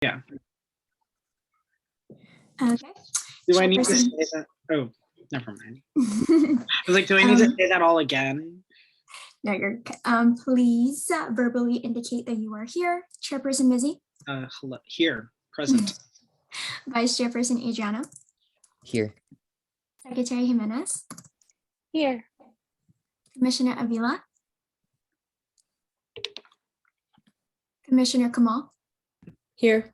Yeah. Okay. Do I need to say Chairperson. that? Oh, never mind. I was like, do I need to say that all again? No, you're please verbally indicate that you are here. Chairperson Mizzy, Hello, here, present. Vice Chairperson Adriana, Here. Secretary Jimenez, Here. Commissioner Avila, Commissioner Kamal, Here.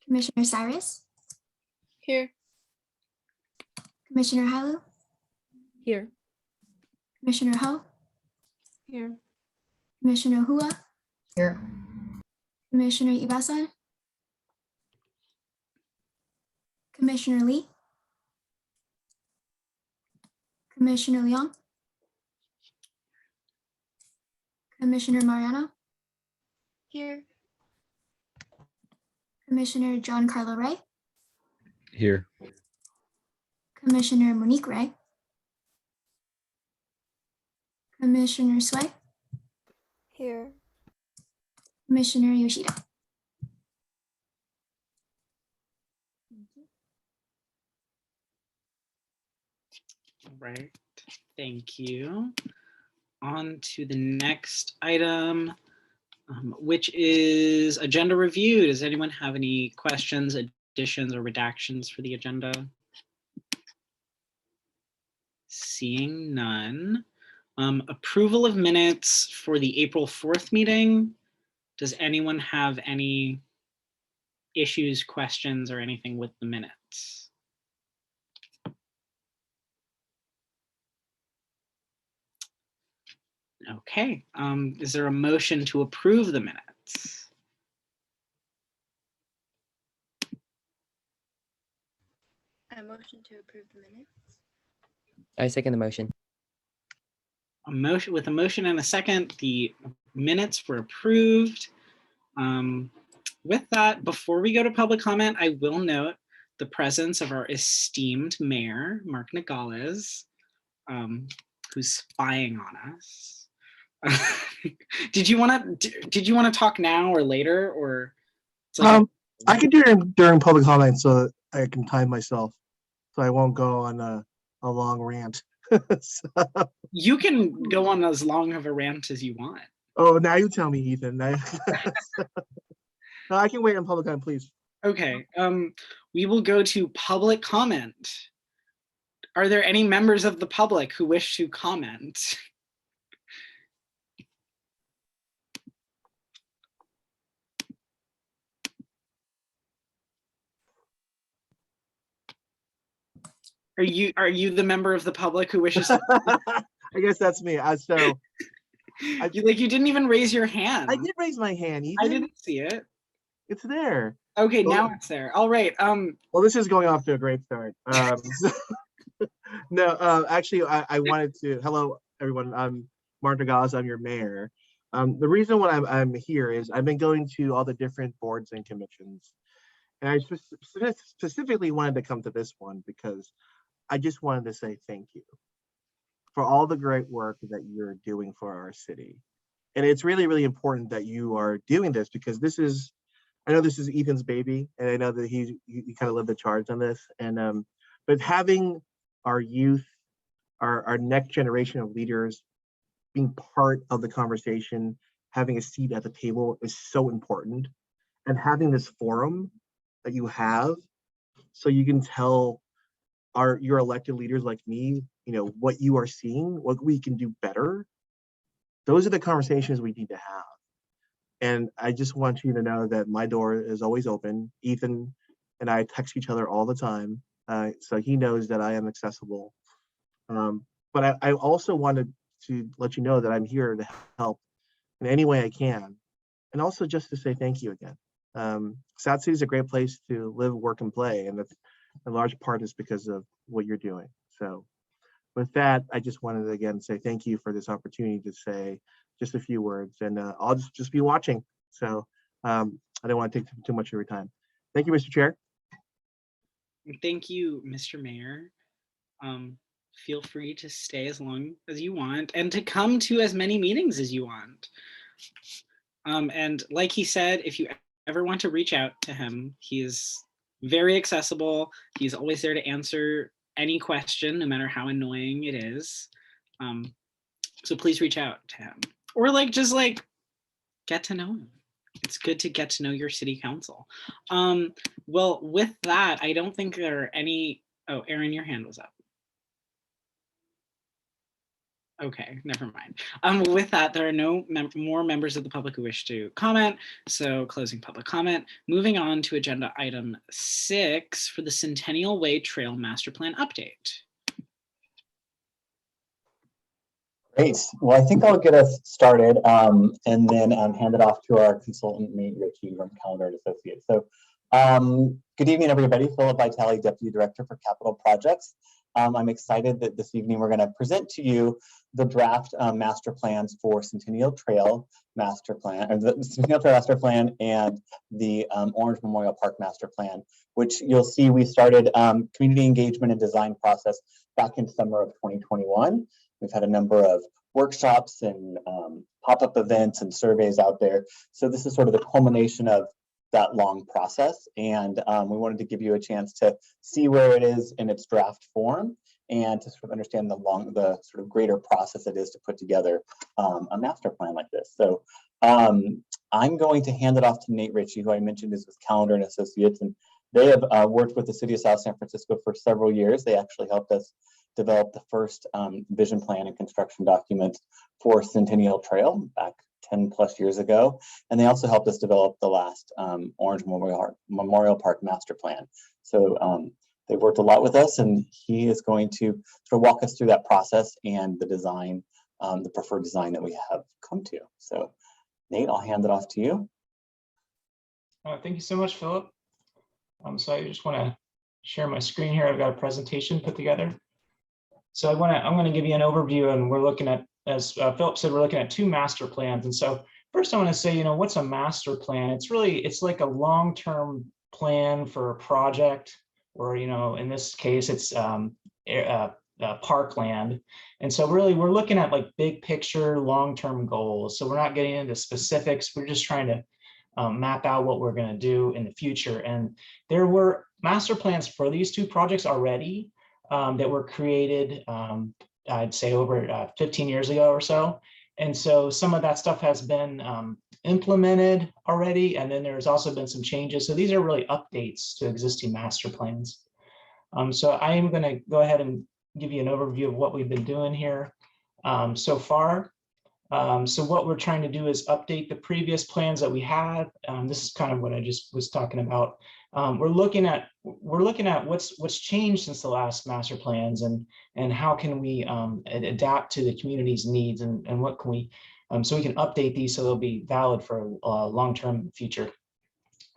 Commissioner Cyrus, Here. Commissioner Halu, Here. Commissioner Ho, Here. Commissioner Hua, Here. Commissioner Ibasan, Commissioner Lee, Commissioner Leong, Commissioner Mariano, Here. Commissioner John Carlo Ray, Here. Commissioner Monique Ray, Commissioner Sway, Here. Commissioner Yoshida. Right. Thank you. On to the next item, which is agenda review. Does anyone have any questions, additions, or redactions for the agenda? Seeing none. Approval of minutes for the April 4th meeting. Does anyone have any issues, questions, or anything with the minutes? Okay, is there a motion to approve the minutes? I motion to approve the minutes. I second the motion. With a motion and a second, the minutes were approved. With that, before we go to public comment, I will note the presence of our esteemed mayor, Mark Nogales, who's spying on us. Did you want to talk now or later, or? I can do it during public comment so I can time myself, so I won't go on a long rant. So, You can go on as long of a rant as you want. oh, now you tell me, Ethan. No, I can wait on public comment, please. Okay, we will go to public comment. Are there any members of the public who wish to comment? Are you the member of the public who wishes to? I guess that's me. You didn't even raise your hand. I did raise my hand, Ethan. I didn't see it. It's there. Okay, Well, now it's there. All right. Well, this is going off to a great start. No, actually, I wanted to. Hello, everyone. I'm Mark Nogales. I'm your mayor. The reason why I'm here is I've been going to all the different boards and commissions, and I specifically wanted to come to this one because I just wanted to say thank you for all the great work that you're doing for our city. And it's really, really important that you are doing this because I know this is Ethan's baby, and I know that he kind of led the charge on this. And but having our youth, our next generation of leaders being part of the conversation, having a seat at the table is so important. And having this forum that you have, so you can tell your elected leaders like me, what you are seeing, what we can do better. Those are the conversations we need to have. And I just want you to know that my door is always open. Ethan and I text each other all the time. So he knows that I am accessible. But I also wanted to let you know that I'm here to help in any way I can. And also just to say thank you again. South City is a great place to live, work, and play. And that's in large part is because of what you're doing. So with that, I just wanted to again say thank you for this opportunity to say just a few words, and I'll just be watching. So I don't want to take too much of your time. Thank you, Mr. Chair. Thank you, Mr. Mayor. Feel free to stay as long as you want and to come to as many meetings as you want. And like he said, if you ever want to reach out to him, he's very accessible. He's always there to answer any question, no matter how annoying it is. So please reach out to him, or just get to know him. It's good to get to know your city council. Well, with that, I don't think there are any. Oh, Aaron, your hand was up. Okay, never mind. With that, there are no more members of the public who wish to comment. So closing public comment. Moving on to agenda item 6 for the Centennial Way Trail Master Plan update. Great. Well, I think I'll get us started and then hand it off to our consultant, Nate Ritchie from Calendar and Associates. So good evening, everybody. Philip Vitale, Deputy Director for Capital Projects. I'm excited that this evening we're going to present to you the draft master plans for Centennial Trail Master Plan, or the Centennial Trail Master Plan and the Orange Memorial Park Master Plan, which you'll see we started community engagement and design process back in summer of 2021. We've had a number of workshops and pop-up events and surveys out there. So this is sort of the culmination of that long process. And we wanted to give you a chance to see where it is in its draft form and to sort of understand the sort of greater process it is to put together a master plan like this. So I'm going to hand it off to Nate Ritchie, who I mentioned is with Calendar and Associates, and they have worked with the City of South San Francisco for several years. They actually helped us develop the first vision plan and construction document for Centennial Trail back 10 plus years ago. And they also helped us develop the last Orange Memorial Park Master Plan. So they've worked a lot with us, and he is going to sort of walk us through that process and the design, the preferred design that we have come to. So Nate, I'll hand it off to you. Thank you so much, Philip. So I just want to share my screen here. I've got a presentation put together. So I'm going to give you an overview, and we're looking at, as Philip said, we're looking at 2 master plans. And so first I want to say, what's a master plan? It's like a long-term plan for a project, or, in this case, it's parkland. And so really we're looking at like big picture, long-term goals. So we're not getting into specifics. We're just trying to map out what we're going to do in the future. And there were master plans for these 2 projects already that were created, I'd say over 15 years ago or so. And so some of that stuff has been implemented already. And then there's also been some changes. So these are really updates to existing master plans. So I am going to go ahead and give you an overview of what we've been doing here so far. So what we're trying to do is update the previous plans that we had. This is kind of what I just was talking about. We're looking at what's changed since the last master plans, and how can we adapt to the community's needs, and what can we so we can update these so they'll be valid for a long-term future.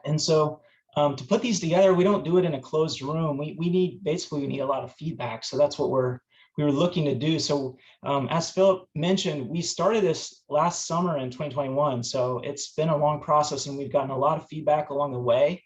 And so to put these together, we don't do it in a closed room. We need a lot of feedback. So that's what we were looking to do. So as Philip mentioned, we started this last summer in 2021. So it's been a long process, and we've gotten a lot of feedback along the way.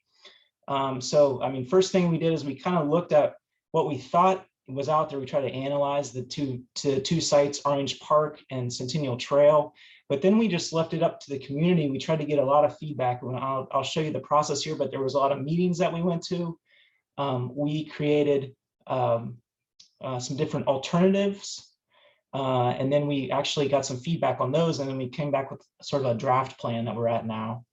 So, I mean, first thing we did is we kind of looked at what we thought was out there. We tried to analyze the two sites, Orange Park and Centennial Trail, but then we just left it up to the community. We tried to get a lot of feedback. I'll show you the process here, but there was a lot of meetings that we went to. We created some different alternatives, and then we actually got some feedback on those, and then we came back with sort of a draft plan that we're at now.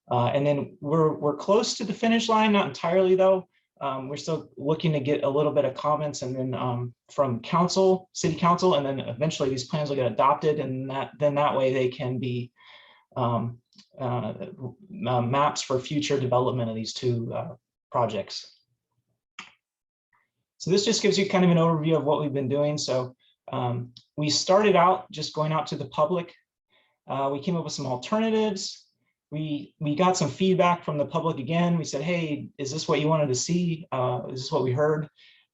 And then we're close to the finish line, not entirely though. We're still looking to get a little bit of comments, and then from council, city council, and then eventually these plans will get adopted, and then that way they can be maps for future development of these 2 projects. So this just gives you kind of an overview of what we've been doing. So we started out just going out to the public. We came up with some alternatives. We got some feedback from the public again. We said, hey, is this what you wanted to see? Is this what we heard?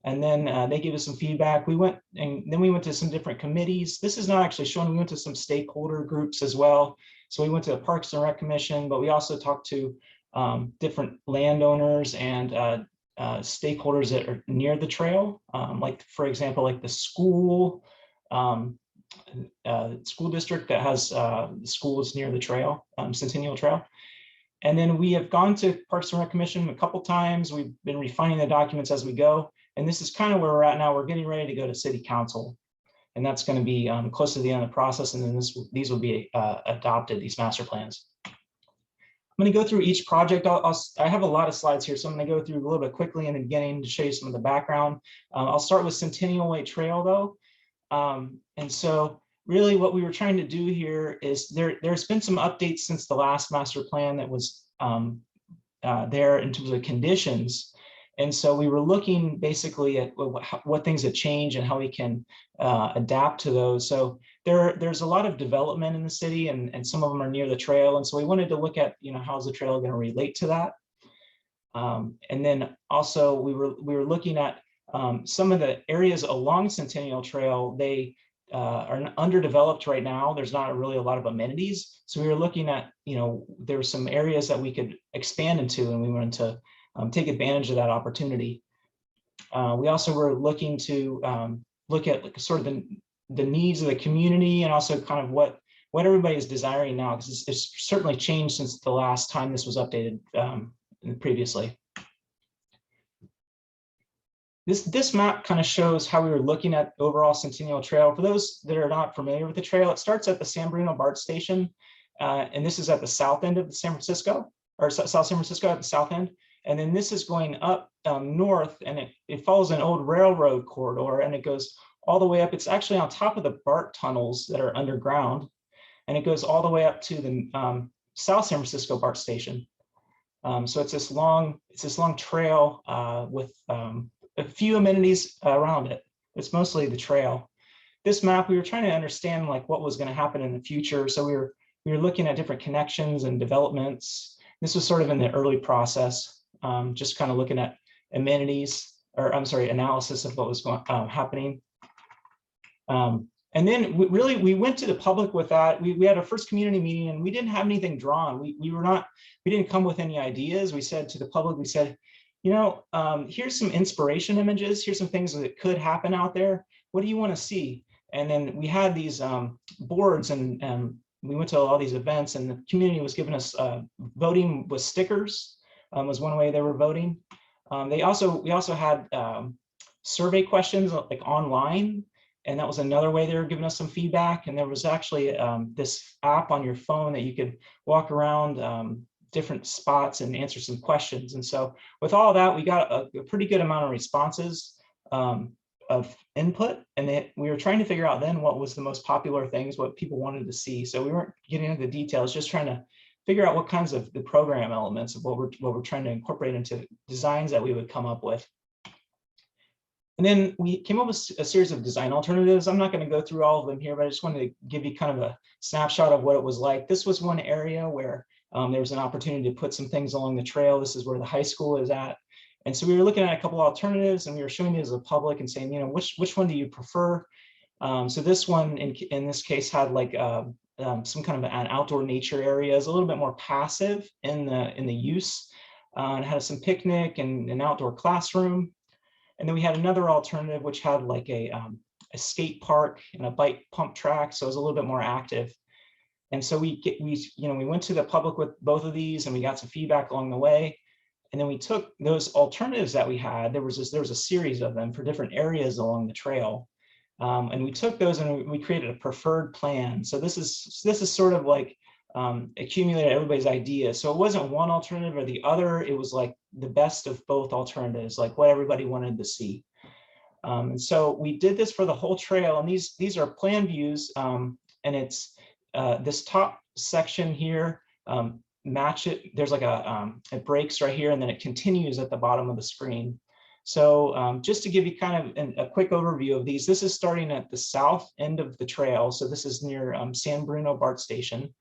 And then they gave us some feedback. We went to some different committees. This is not actually shown. We went to some stakeholder groups as well. So we went to the Parks and Rec Commission, but we also talked to different landowners and stakeholders that are near the trail. Like, for example, like the school district that has schools near the trail, Centennial Trail. And then we have gone to Parks and Rec Commission a couple times. We've been refining the documents as we go. And this is kind of where we're at now. We're getting ready to go to City Council. And that's going to be close to the end of the process. And then these will be adopted, these master plans. I'm going to go through each project. I have a lot of slides here, so I'm going to go through a little bit quickly in the beginning to show you some of the background. I'll start with Centennial Way Trail though. And so really what we were trying to do here is there's been some updates since the last master plan that was there in terms of conditions. And so we were looking basically at what things have changed and how we can adapt to those. So there's a lot of development in the city, and some of them are near the trail. And so we wanted to look at, how's the trail going to relate to that? And then also we were looking at some of the areas along Centennial Trail. They are underdeveloped right now. There's not really a lot of amenities. So we were looking at, there were some areas that we could expand into, and we wanted to take advantage of that opportunity. We also were looking to look at sort of the needs of the community, and also kind of what everybody is desiring now, because it's certainly changed since the last time this was updated previously. This map kind of shows how we were looking at overall Centennial Trail. For those that are not familiar with the trail, it starts at the San Bruno BART station, and this is at the south end of San Francisco, or South San Francisco at the south end. And then this is going up north, and it follows an old railroad corridor, and it goes all the way up. It's actually on top of the BART tunnels that are underground, and it goes all the way up to the South San Francisco BART station. So it's this long trail with a few amenities around it. It's mostly the trail. This map, we were trying to understand like what was going to happen in the future. So we were looking at different connections and developments. This was sort of in the early process, just kind of looking at amenities, or I'm sorry, analysis of what was happening. And then we went to the public with that. We had our first community meeting, and we didn't have anything drawn. We didn't come with any ideas. We said to the public, we said, here's some inspiration images. Here's some things that could happen out there. What do you want to see? And then we had these boards, and we went to all these events, and the community was giving us voting with stickers was one way they were voting. We also had survey questions like online, and that was another way they were giving us some feedback. And there was actually this app on your phone that you could walk around different spots and answer some questions. And so with all that, we got a pretty good amount of responses of input, and we were trying to figure out then what was the most popular things, what people wanted to see. So we weren't getting into the details, just trying to figure out what kinds of the program elements of what we're trying to incorporate into designs that we would come up with. And then we came up with a series of design alternatives. I'm not going to go through all of them here, but I just wanted to give you kind of a snapshot of what it was like. This was one area where there was an opportunity to put some things along the trail. This is where the high school is at. And so we were looking at a couple of alternatives, and we were showing these to the public and saying, which one do you prefer? So this one in this case had like some kind of an outdoor nature area. It's a little bit more passive in the use. It had some picnic and an outdoor classroom. And then we had another alternative which had like a skate park and a bike pump track, so it was a little bit more active. And so we went to the public with both of these, and we got some feedback along the way. And then we took those alternatives that we had. There was a series of them for different areas along the trail, and we took those and we created a preferred plan. So this is sort of like accumulated everybody's ideas. So it wasn't one alternative or the other. It was like the best of both alternatives, like what everybody wanted to see. And so we did this for the whole trail, and these are plan views, and it's this top section here, match it. There's like it breaks right here, and then it continues at the bottom of the screen. So just to give you kind of a quick overview of these, this is starting at the south end of the trail. So this is near San Bruno BART station.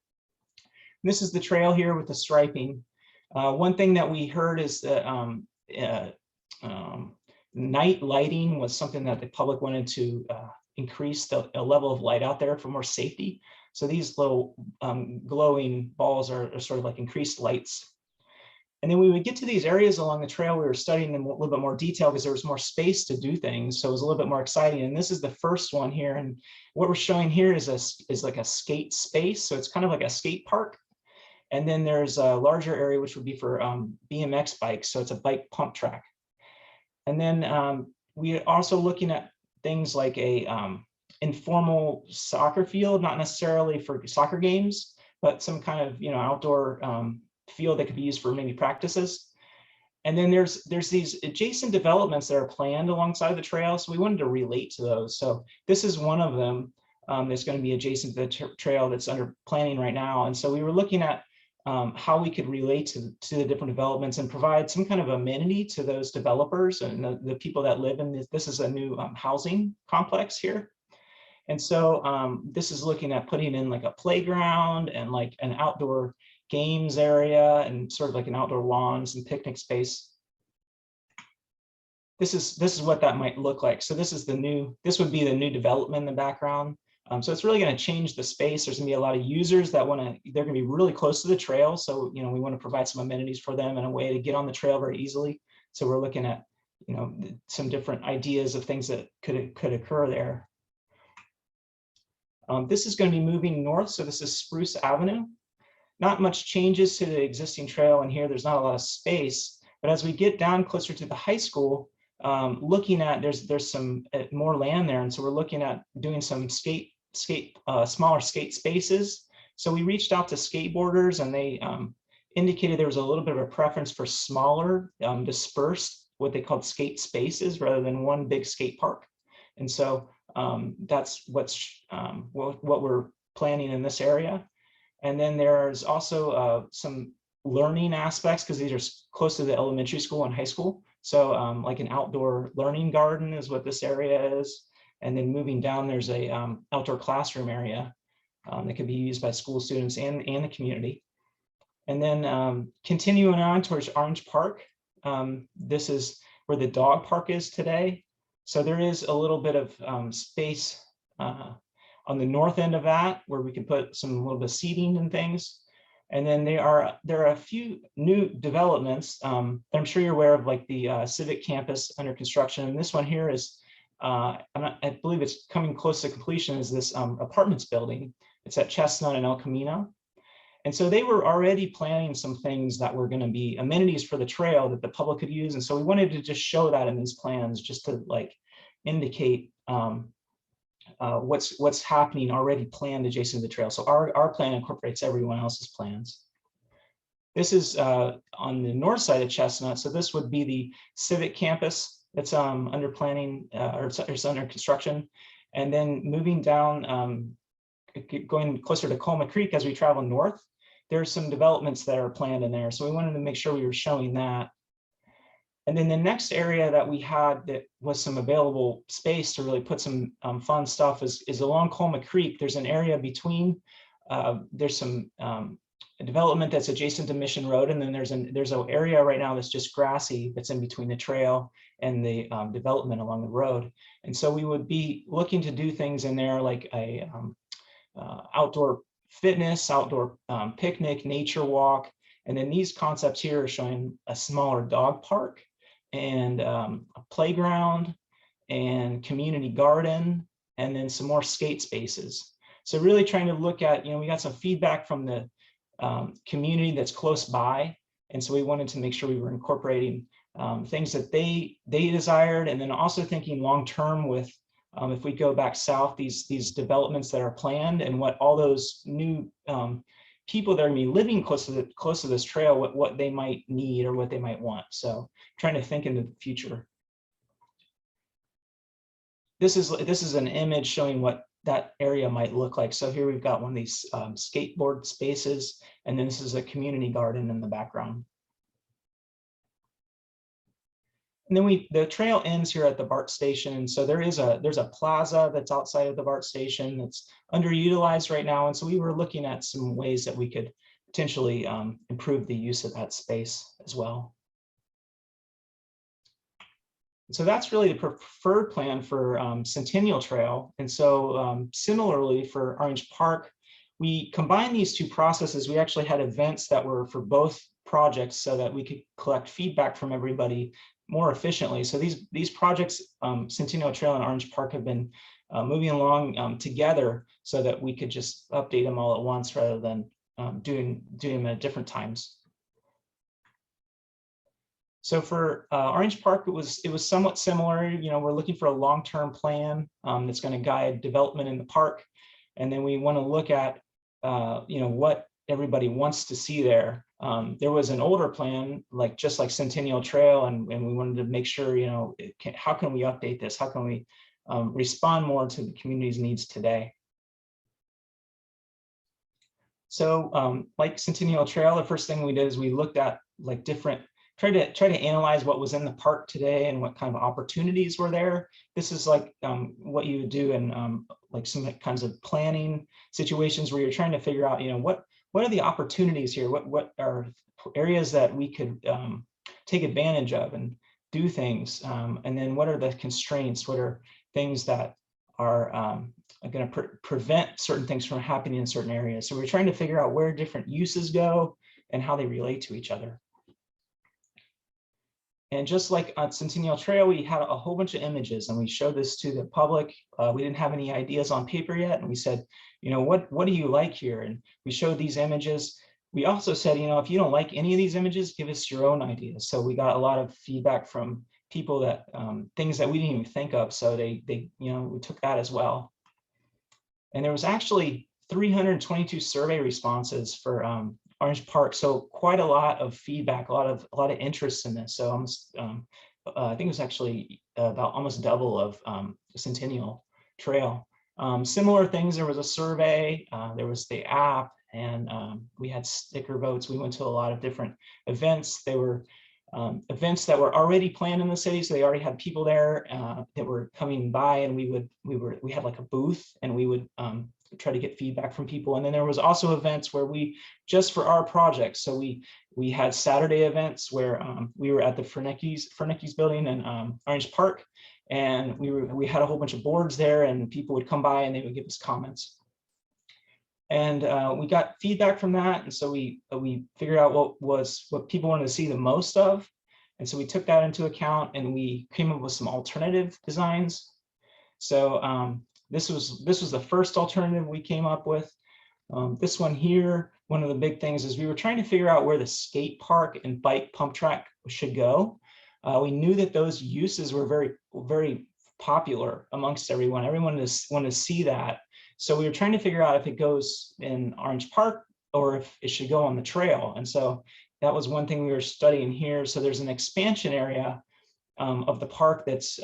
This is the trail here with the striping. One thing that we heard is that night lighting was something that the public wanted to increase the level of light out there for more safety. So these little glowing balls are sort of like increased lights. And then we would get to these areas along the trail. We were studying in a little bit more detail because there was more space to do things. So it was a little bit more exciting. And this is the first one here. And what we're showing here is like a skate space. So it's kind of like a skate park. And then there's a larger area, which would be for BMX bikes. So it's a bike pump track. And then we are also looking at things like a informal soccer field, not necessarily for soccer games, but some kind of, outdoor field that could be used for maybe practices. And then there's these adjacent developments that are planned alongside the trail. So we wanted to relate to those. So this is one of them that's going to be adjacent to the trail that's under planning right now. And so we were looking at how we could relate to the different developments and provide some kind of amenity to those developers and the people that live in this. This is a new housing complex here. And so this is looking at putting in like a playground and like an outdoor games area and sort of like an outdoor lawns and picnic space. This is what that might look like. So this would be the new development in the background. So it's really going to change the space. There's going to be a lot of users that they're going to be really close to the trail. So, we want to provide some amenities for them and a way to get on the trail very easily. So we're looking at, some different ideas of things that could occur there. This is going to be moving north. So this is Spruce Avenue. Not much changes to the existing trail in here. There's not a lot of space, but as we get down closer to the high school, looking at, there's some more land there. And so we're looking at doing some smaller skate spaces. So we reached out to skateboarders and they indicated there was a little bit of a preference for smaller, dispersed, what they called skate spaces rather than one big skate park. And so that's what we're planning in this area. And then there's also some learning aspects because these are close to the elementary school and high school. So like an outdoor learning garden is what this area is. And then moving down, there's a outdoor classroom area that can be used by school students and the community. And then continuing on towards Orange Park, this is where the dog park is today. So there is a little bit of space on the north end of that where we can put a little bit of seating and things. And then there are a few new developments. I'm sure you're aware of, like the Civic Campus under construction. And this one here is, I believe it's coming close to completion, is this apartments building. It's at Chestnut and El Camino. And so they were already planning some things that were going to be amenities for the trail that the public could use. And so we wanted to just show that in these plans, just to like indicate what's happening already planned adjacent to the trail. So our plan incorporates everyone else's plans. This is on the north side of Chestnut. So this would be the Civic Campus that's under planning or it's under construction. And then moving down, going closer to Colma Creek as we travel north, there's some developments that are planned in there. So we wanted to make sure we were showing that. And then the next area that we had that was some available space to really put some fun stuff is along Colma Creek. There's an area between, there's some development that's adjacent to Mission Road. And then there's an area right now that's just grassy that's in between the trail and the development along the road. And so we would be looking to do things in there like a outdoor fitness, outdoor picnic, nature walk. And then these concepts here are showing a smaller dog park and a playground and community garden, and then some more skate spaces. So really trying to look at, we got some feedback from the community that's close by. And so we wanted to make sure we were incorporating things that they desired, and then also thinking long-term with, if we go back south, these developments that are planned and what all those new people that are going to be living close to this trail, what they might need or what they might want. So trying to think into the future. This is an image showing what that area might look like. So here we've got one of these skateboard spaces, and then this is a community garden in the background. And then the trail ends here at the BART station. So there's a plaza that's outside of the BART station that's underutilized right now. And so we were looking at some ways that we could potentially improve the use of that space as well. So that's really the preferred plan for Centennial Trail. And so similarly for Orange Park, we combined these two processes. We actually had events that were for both projects so that we could collect feedback from everybody more efficiently. So these projects, Centennial Trail and Orange Park, have been moving along together so that we could just update them all at once rather than doing them at different times. So for Orange Park, it was somewhat similar. You know, we're looking for a long-term plan that's going to guide development in the park, and then we want to look at you know, what everybody wants to see there. There was an older plan, like just like Centennial Trail, and we wanted to make sure, you know, how can we update this? How can we respond more to the community's needs today? So like Centennial Trail, the first thing we did is we looked at like different, tried to analyze what was in the park today and what kind of opportunities were there. This is like what you would do in like some kinds of planning situations where you're trying to figure out, you know, what are the opportunities here? What are areas that we could take advantage of and do things? And then what are the constraints? What are things that are going to prevent certain things from happening in certain areas? So we're trying to figure out where different uses go and how they relate to each other. And just like on Centennial Trail, we had a whole bunch of images and we showed this to the public. We didn't have any ideas on paper yet. And we said, you know, what do you like here? And we showed these images. We also said, you know, if you don't like any of these images, give us your own ideas. So we got a lot of feedback from people that things that we didn't even think of. So they you know, we took that as well. And there was actually 322 survey responses for Orange Park, so quite a lot of feedback, a lot of interest in this. So almost, I think it was actually about almost double of Centennial Trail. Similar things. There was a survey, there was the app, and we had sticker votes. We went to a lot of different events. They were events that were already planned in the city, so they already had people there that were coming by, and we had like a booth, and we would try to get feedback from people. And then there was also events where we, just for our project, so we had Saturday events where we were at the Fernicki's building in Orange Park, and we had a whole bunch of boards there, and people would come by and they would give us comments. And we got feedback from that, and so we figured out what people wanted to see the most of, and so we took that into account and we came up with some alternative designs. So this was the first alternative we came up with. This one here, one of the big things is we were trying to figure out where the skate park and bike pump track should go. We knew that those uses were very, very popular amongst everyone. Everyone wanted to see that. So we were trying to figure out if it goes in Orange Park or if it should go on the trail. And so that was one thing we were studying here. So there's an expansion area of the park that's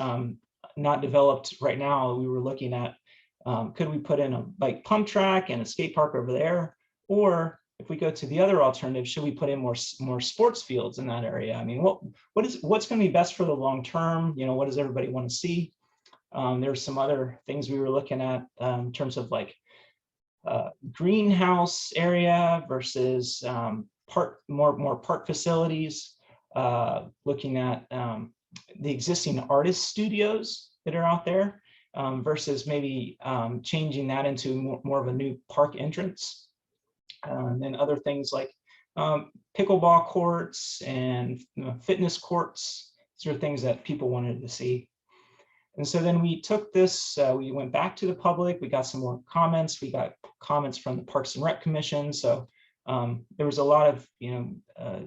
not developed right now. We were looking at, could we put in a bike pump track and a skate park over there? Or if we go to the other alternative, should we put in more sports fields in that area? I mean, what's going to be best for the long term? You know, what does everybody want to see? There's some other things we were looking at in terms of like greenhouse area versus more park facilities, looking at the existing artist studios that are out there versus maybe changing that into more of a new park entrance. And then other things like pickleball courts and fitness courts. These are things that people wanted to see. And so then we took this, we went back to the public, we got some more comments, we got comments from the Parks and Rec Commission. So there was a lot of,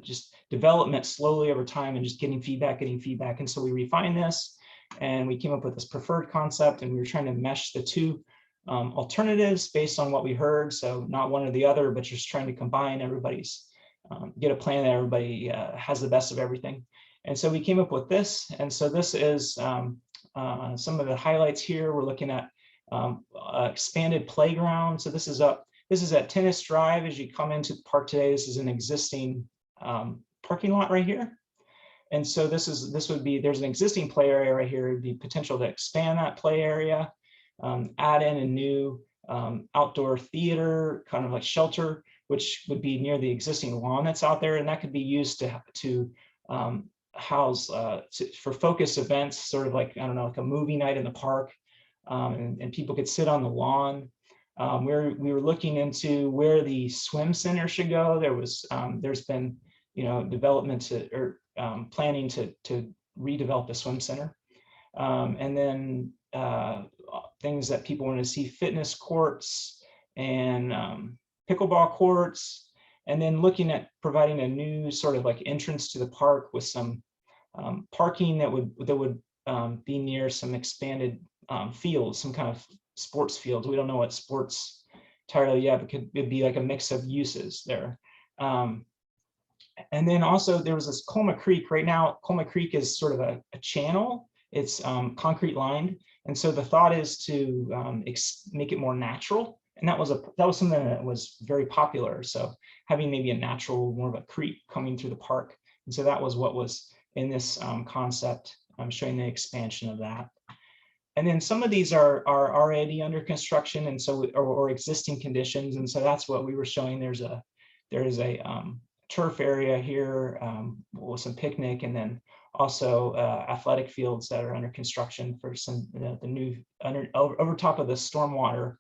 just development slowly over time and just getting feedback. And so we refined this and we came up with this preferred concept, and we were trying to mesh the two alternatives based on what we heard. So not one or the other, but just trying to combine everybody's, get a plan that everybody has the best of everything. And so we came up with this. And so this is some of the highlights here. We're looking at expanded playground. So this is at Tennis Drive. As you come into the park today, this is an existing parking lot right here. And so there's an existing play area right here. It'd be potential to expand that play area, add in a new outdoor theater, kind of like shelter, which would be near the existing lawn that's out there. And that could be used to house for focus events, sort of like, I don't know, like a movie night in the park, and people could sit on the lawn. We were looking into where the swim center should go. There's been, development or planning to redevelop the swim center. And then things that people want to see, fitness courts and pickleball courts, and then looking at providing a new sort of like entrance to the park with some parking that would be near some expanded fields, some kind of sports fields. We don't know what sports entirely yet, but it'd be like a mix of uses there. And then also there was this Colma Creek. Right now, Colma Creek is sort of a channel. It's concrete lined. And so the thought is to make it more natural. And that was something that was very popular. So having maybe a natural, more of a creek coming through the park. And so that was what was in this concept. I'm showing the expansion of that. And then some of these are already under construction, and so or existing conditions. And so that's what we were showing. There is a turf area here with some picnic, and then also athletic fields that are under construction for some the new over top of the stormwater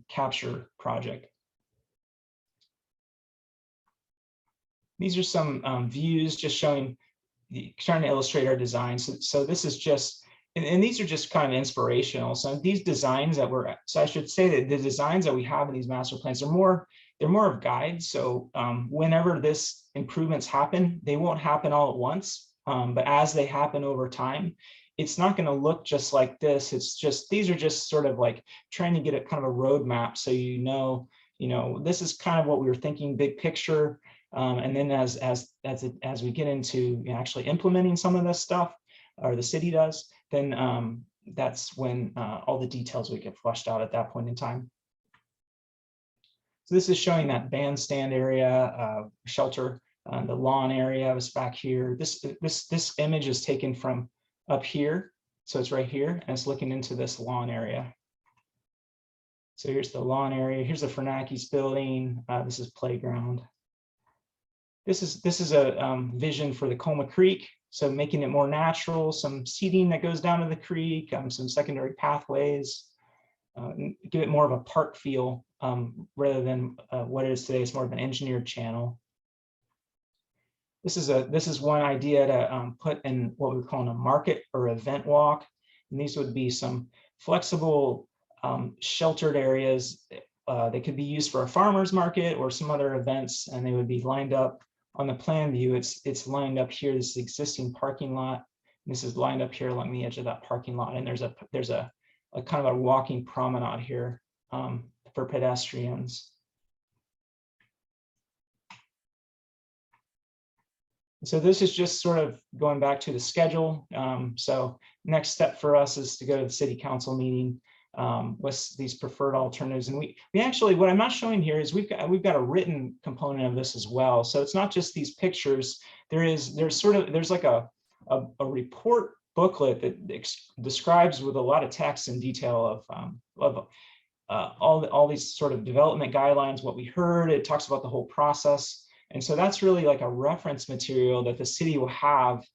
capture project. These are some views just trying to illustrate our design. So this is just, and these are just kind of inspirational. So these designs that so I should say that the designs that we have in these master plans are more of guides. So whenever this improvements happen, they won't happen all at once, but as they happen over time, it's not going to look just like this. It's just, these are just sort of like trying to get a kind of a roadmap. So, this is kind of what we were thinking, big picture. And then as we get into actually implementing some of this stuff, or the city does, then that's when all the details would get fleshed out at that point in time. So this is showing that bandstand area, shelter, the lawn area was back here. This image is taken from up here. So it's right here, and it's looking into this lawn area. So here's the lawn area. Here's the Fernakis building. This is playground. This is a vision for the Colma Creek. So making it more natural, some seating that goes down to the creek, some secondary pathways, give it more of a park feel rather than what it is today. It's more of an engineered channel. This is one idea to put in what we're calling a market or event walk. And these would be some flexible sheltered areas. They could be used for a farmer's market or some other events, and they would be lined up on the plan view. It's lined up here, this existing parking lot. This is lined up here along the edge of that parking lot. And there's a kind of a walking promenade here for pedestrians. So this is just sort of going back to the schedule. So next step for us is to go to the city council meeting with these preferred alternatives. And we actually, what I'm not showing here is we've got a written component of this as well. So it's not just these pictures. There's like a report booklet that describes with a lot of text and detail of all these sort of development guidelines, what we heard. It talks about the whole process. And so that's really like a reference material that the city will have.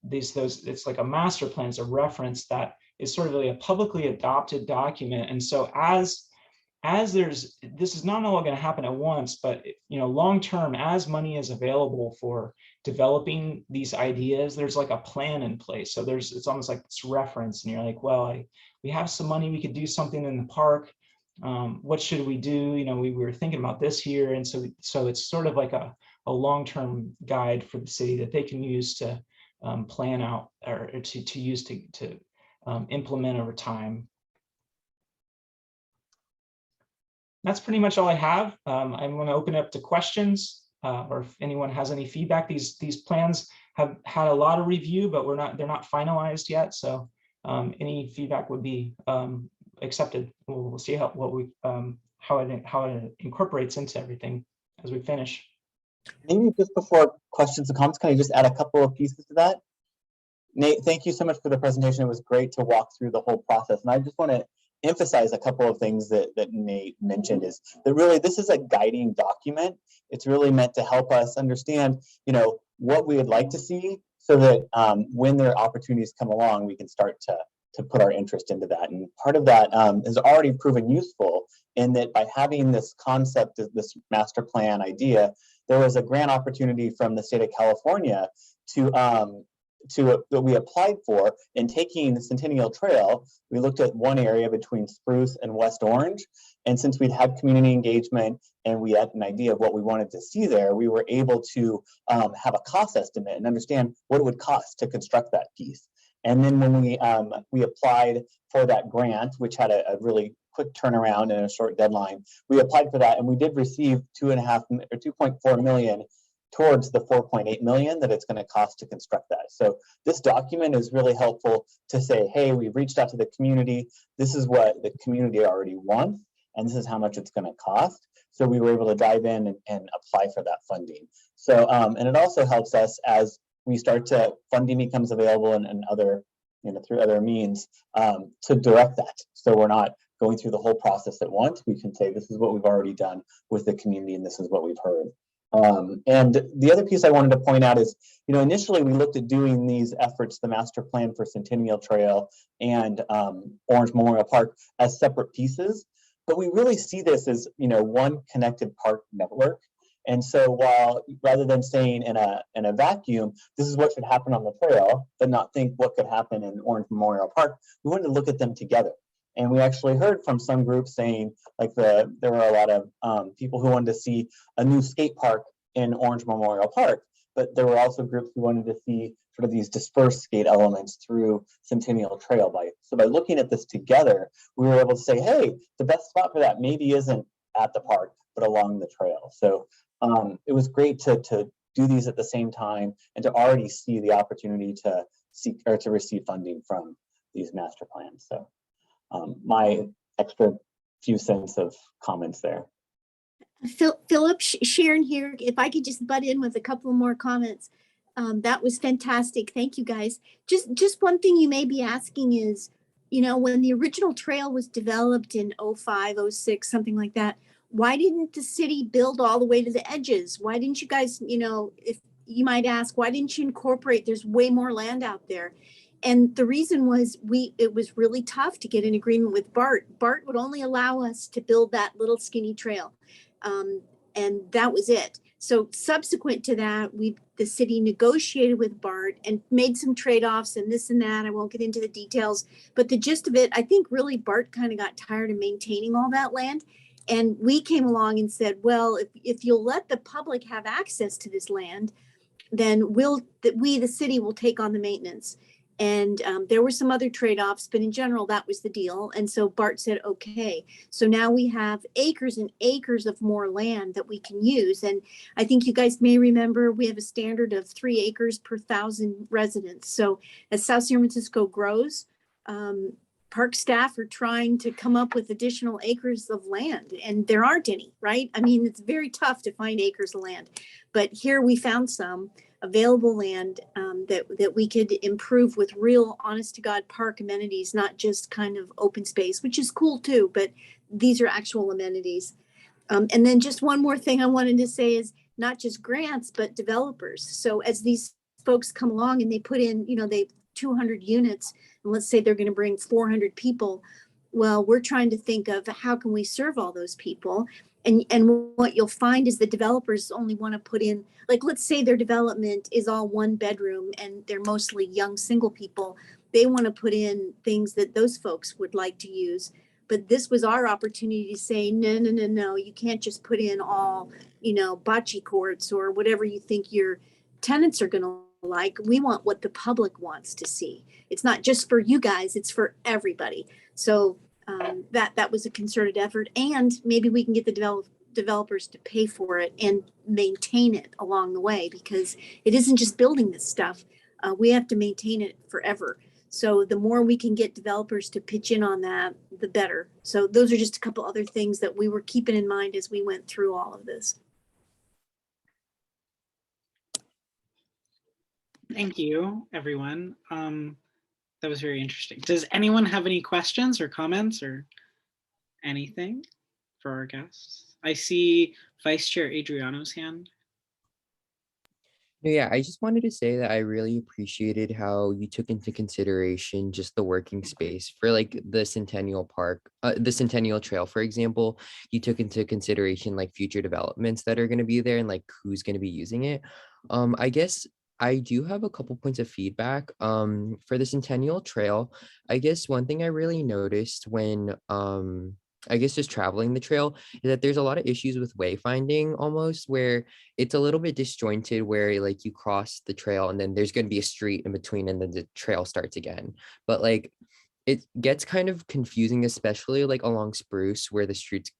It's like a master plan, it's a reference that is sort of really a publicly adopted document. And so as this is not all going to happen at once, but long term, as money is available for developing these ideas, there's like a plan in place. So it's almost like this reference, and you're like, well, we have some money, we could do something in the park. What should we do? We were thinking about this here. And so it's sort of like a long-term guide for the city that they can use to plan out or to use to implement over time. That's pretty much all I have. I'm going to open up to questions or if anyone has any feedback. These plans have had a lot of review, but they're not finalized yet. So any feedback would be accepted. We'll see how it incorporates into everything as we finish. Maybe just before questions and comments, can I just add a couple of pieces to that? Nate, thank you so much for the presentation. It was great to walk through the whole process. And I just want to emphasize a couple of things that Nate mentioned, is that really this is a guiding document. It's really meant to help us understand, what we would like to see, so that when there are opportunities come along, we can start to put our interest into that. And part of that has already proven useful in that by having this concept, this master plan idea, there was a grant opportunity from the state of California to that we applied for in taking the Centennial Trail, we looked at one area between Spruce and West Orange. And since we'd had community engagement and we had an idea of what we wanted to see there, we were able to have a cost estimate and understand what it would cost to construct that piece. And then when we applied for that grant, which had a really quick turnaround and a short deadline, we applied for that and we did receive 2.4 million towards the 4.8 million that it's going to cost to construct that. So this document is really helpful to say, hey, we've reached out to the community. This is what the community already wants, and this is how much it's going to cost. So we were able to dive in and apply for that funding. So, and it also helps us as we start to, funding becomes available and other, through other means to direct that. So we're not going through the whole process at once. We can say, this is what we've already done with the community and this is what we've heard. And the other piece I wanted to point out is, initially we looked at doing these efforts, the master plan for Centennial Trail and Orange Memorial Park as separate pieces, but we really see this as, one connected park network. And so while rather than saying in a vacuum, this is what should happen on the trail, but not think what could happen in Orange Memorial Park, we wanted to look at them together. And we actually heard from some groups saying, like there were a lot of people who wanted to see a new skate park in Orange Memorial Park, but there were also groups who wanted to see sort of these dispersed skate elements through Centennial Trail. So by looking at this together, we were able to say, hey, the best spot for that maybe isn't at the park, but along the trail. So it was great to do these at the same time and to already see the opportunity to seek or to receive funding from these master plans. So my extra few cents of comments there. Philip, Sharon here, if I could just butt in with a couple more comments. That was fantastic. Thank you guys. Just one thing you may be asking is, when the original trail was developed in 05, 06, something like that, why didn't the city build all the way to the edges? Why didn't you guys, if you might ask, why didn't you incorporate? There's way more land out there. And the reason was it was really tough to get an agreement with BART. BART would only allow us to build that little skinny trail. And that was it. So subsequent to that, the city negotiated with BART and made some trade-offs and this and that. I won't get into the details, but the gist of it, I think really BART kind of got tired of maintaining all that land. And we came along and said, well, if you'll let the public have access to this land, then we, the city, will take on the maintenance. And there were some other trade-offs, but in general, that was the deal. And so BART said, okay. So now we have acres and acres of more land that we can use. And I think you guys may remember we have a standard of 3 acres per 1,000 residents. So as South San Francisco grows, park staff are trying to come up with additional acres of land, and there aren't any, right? I mean, it's very tough to find acres of land, but here we found some available land that we could improve with real honest to God park amenities, not just kind of open space, which is cool too, but these are actual amenities. And then just one more thing I wanted to say is not just grants, but developers. So as these folks come along and they put in, they 200 units, and let's say they're going to bring 400 people. Well, we're trying to think of how can we serve all those people? And what you'll find is the developers only want to put in, like, let's say their development is all 1 bedroom and they're mostly young single people. They want to put in things that those folks would like to use. But this was our opportunity to say, no, you can't just put in all, bocce courts or whatever you think your tenants are going to like. We want what the public wants to see. It's not just for you guys, it's for everybody. So that was a concerted effort, and maybe we can get the developers to pay for it and maintain it along the way, because it isn't just building this stuff. We have to maintain it forever. So the more we can get developers to pitch in on that, the better. So those are just a couple other things that we were keeping in mind as we went through all of this. Thank you, everyone. That was very interesting. Does anyone have any questions or comments or anything for our guests? I see Vice Chair Adriano's hand. Yeah, I just wanted to say that I really appreciated how you took into consideration just the working space for like the Centennial Park, the Centennial Trail, for example. You took into consideration like future developments that are going to be there and like who's going to be using it. I guess I do have a couple points of feedback. For the Centennial Trail, I guess one thing I really noticed when I guess just traveling the trail is that there's a lot of issues with wayfinding almost where it's a little bit disjointed where like you cross the trail and then there's going to be a street in between and then the trail starts again. But like it gets kind of confusing, especially like along Spruce where the streets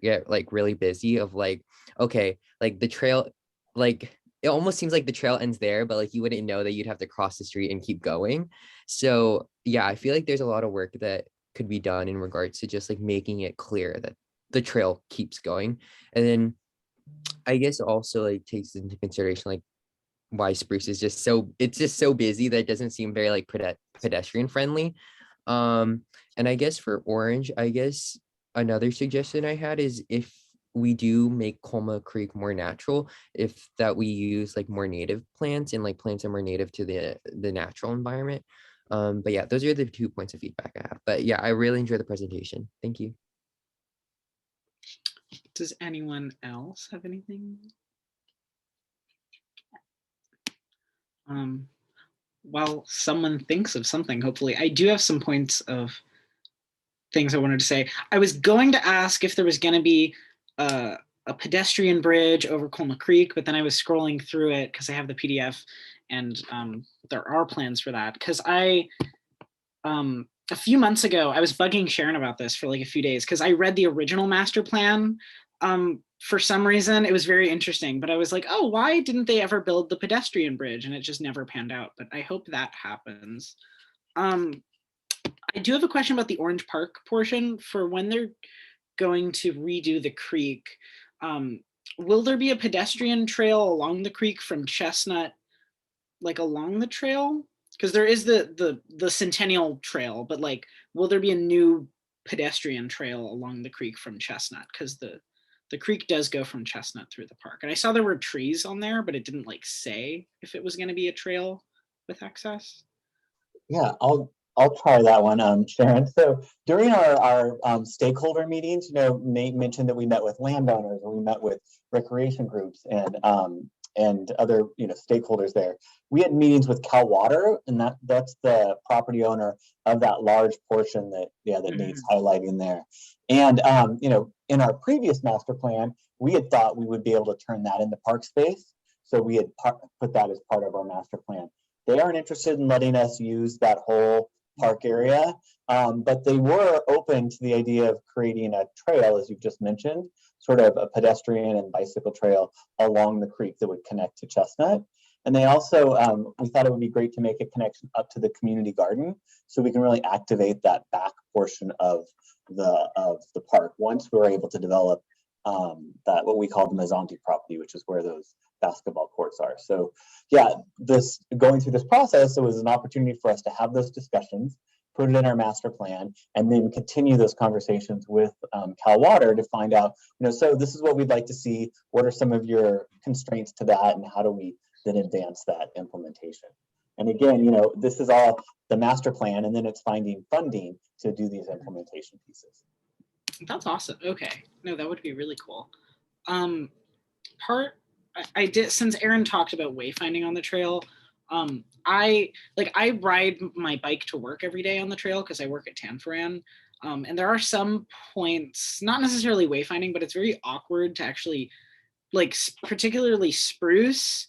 get like really busy of like, okay, like the trail, like it almost seems like the trail ends there, but like you wouldn't know that you'd have to cross the street and keep going. So yeah, I feel like there's a lot of work that could be done in regards to just like making it clear that the trail keeps going. And then I guess also like takes into consideration like why Spruce is just so it's just so busy that it doesn't seem very like pedestrian friendly. And I guess for Orange, I guess another suggestion I had is if we do make Colma Creek more natural, if that we use like more native plants and like plants are more native to the natural environment. But yeah, those are the 2 points of feedback I have. But yeah, I really enjoyed the presentation. Thank you. Does anyone else have anything? While someone thinks of something, hopefully, I do have some points of things I wanted to say. I was going to ask if there was going to be a pedestrian bridge over Colma Creek, but then I was scrolling through it because I have the PDF and there are plans for that. Because a few months ago, I was bugging Sharon about this for like a few days because I read the original master plan. For some reason, it was very interesting, but I was like, oh, why didn't they ever build the pedestrian bridge? And it just never panned out, but I hope that happens. I do have a question about the Orange Park portion for when they're going to redo the creek. Will there be a pedestrian trail along the creek from Chestnut, like along the trail? Because there is the Centennial Trail, but like, will there be a new pedestrian trail along the creek from Chestnut? Because the creek does go from Chestnut through the park. And I saw there were trees on there, but it didn't like say if it was going to be a trail with access. Yeah, I'll try that one, Sharon. So during our stakeholder meetings, you know, Nate mentioned that we met with landowners and we met with recreation groups and other, you know, stakeholders there. We had meetings with Cal Water, and that's the property owner of that large portion that Nate's highlighting there. And you know, in our previous master plan, we had thought we would be able to turn that into park space. So we had put that as part of our master plan. They aren't interested in letting us use that whole park area, but they were open to the idea of creating a trail, as you've just mentioned, sort of a pedestrian and bicycle trail along the creek that would connect to Chestnut. And they also, we thought it would be great to make a connection up to the community garden so we can really activate that back portion of the park once we're able to develop that what we call the Mazzanti property, which is where those basketball courts are. So yeah, going through this process, it was an opportunity for us to have those discussions, put it in our master plan, and then continue those conversations with Cal Water to find out, you know, so this is what we'd like to see. What are some of your constraints to that, and how do we then advance that implementation? And again, you know, this is all the master plan, and then it's finding funding to do these implementation pieces. That's awesome. Okay, no, that would be really cool. I did, since Aaron talked about wayfinding on the trail, I ride my bike to work every day on the trail because I work at Tanforan. And there are some points, not necessarily wayfinding, but it's very awkward to actually, like, particularly Spruce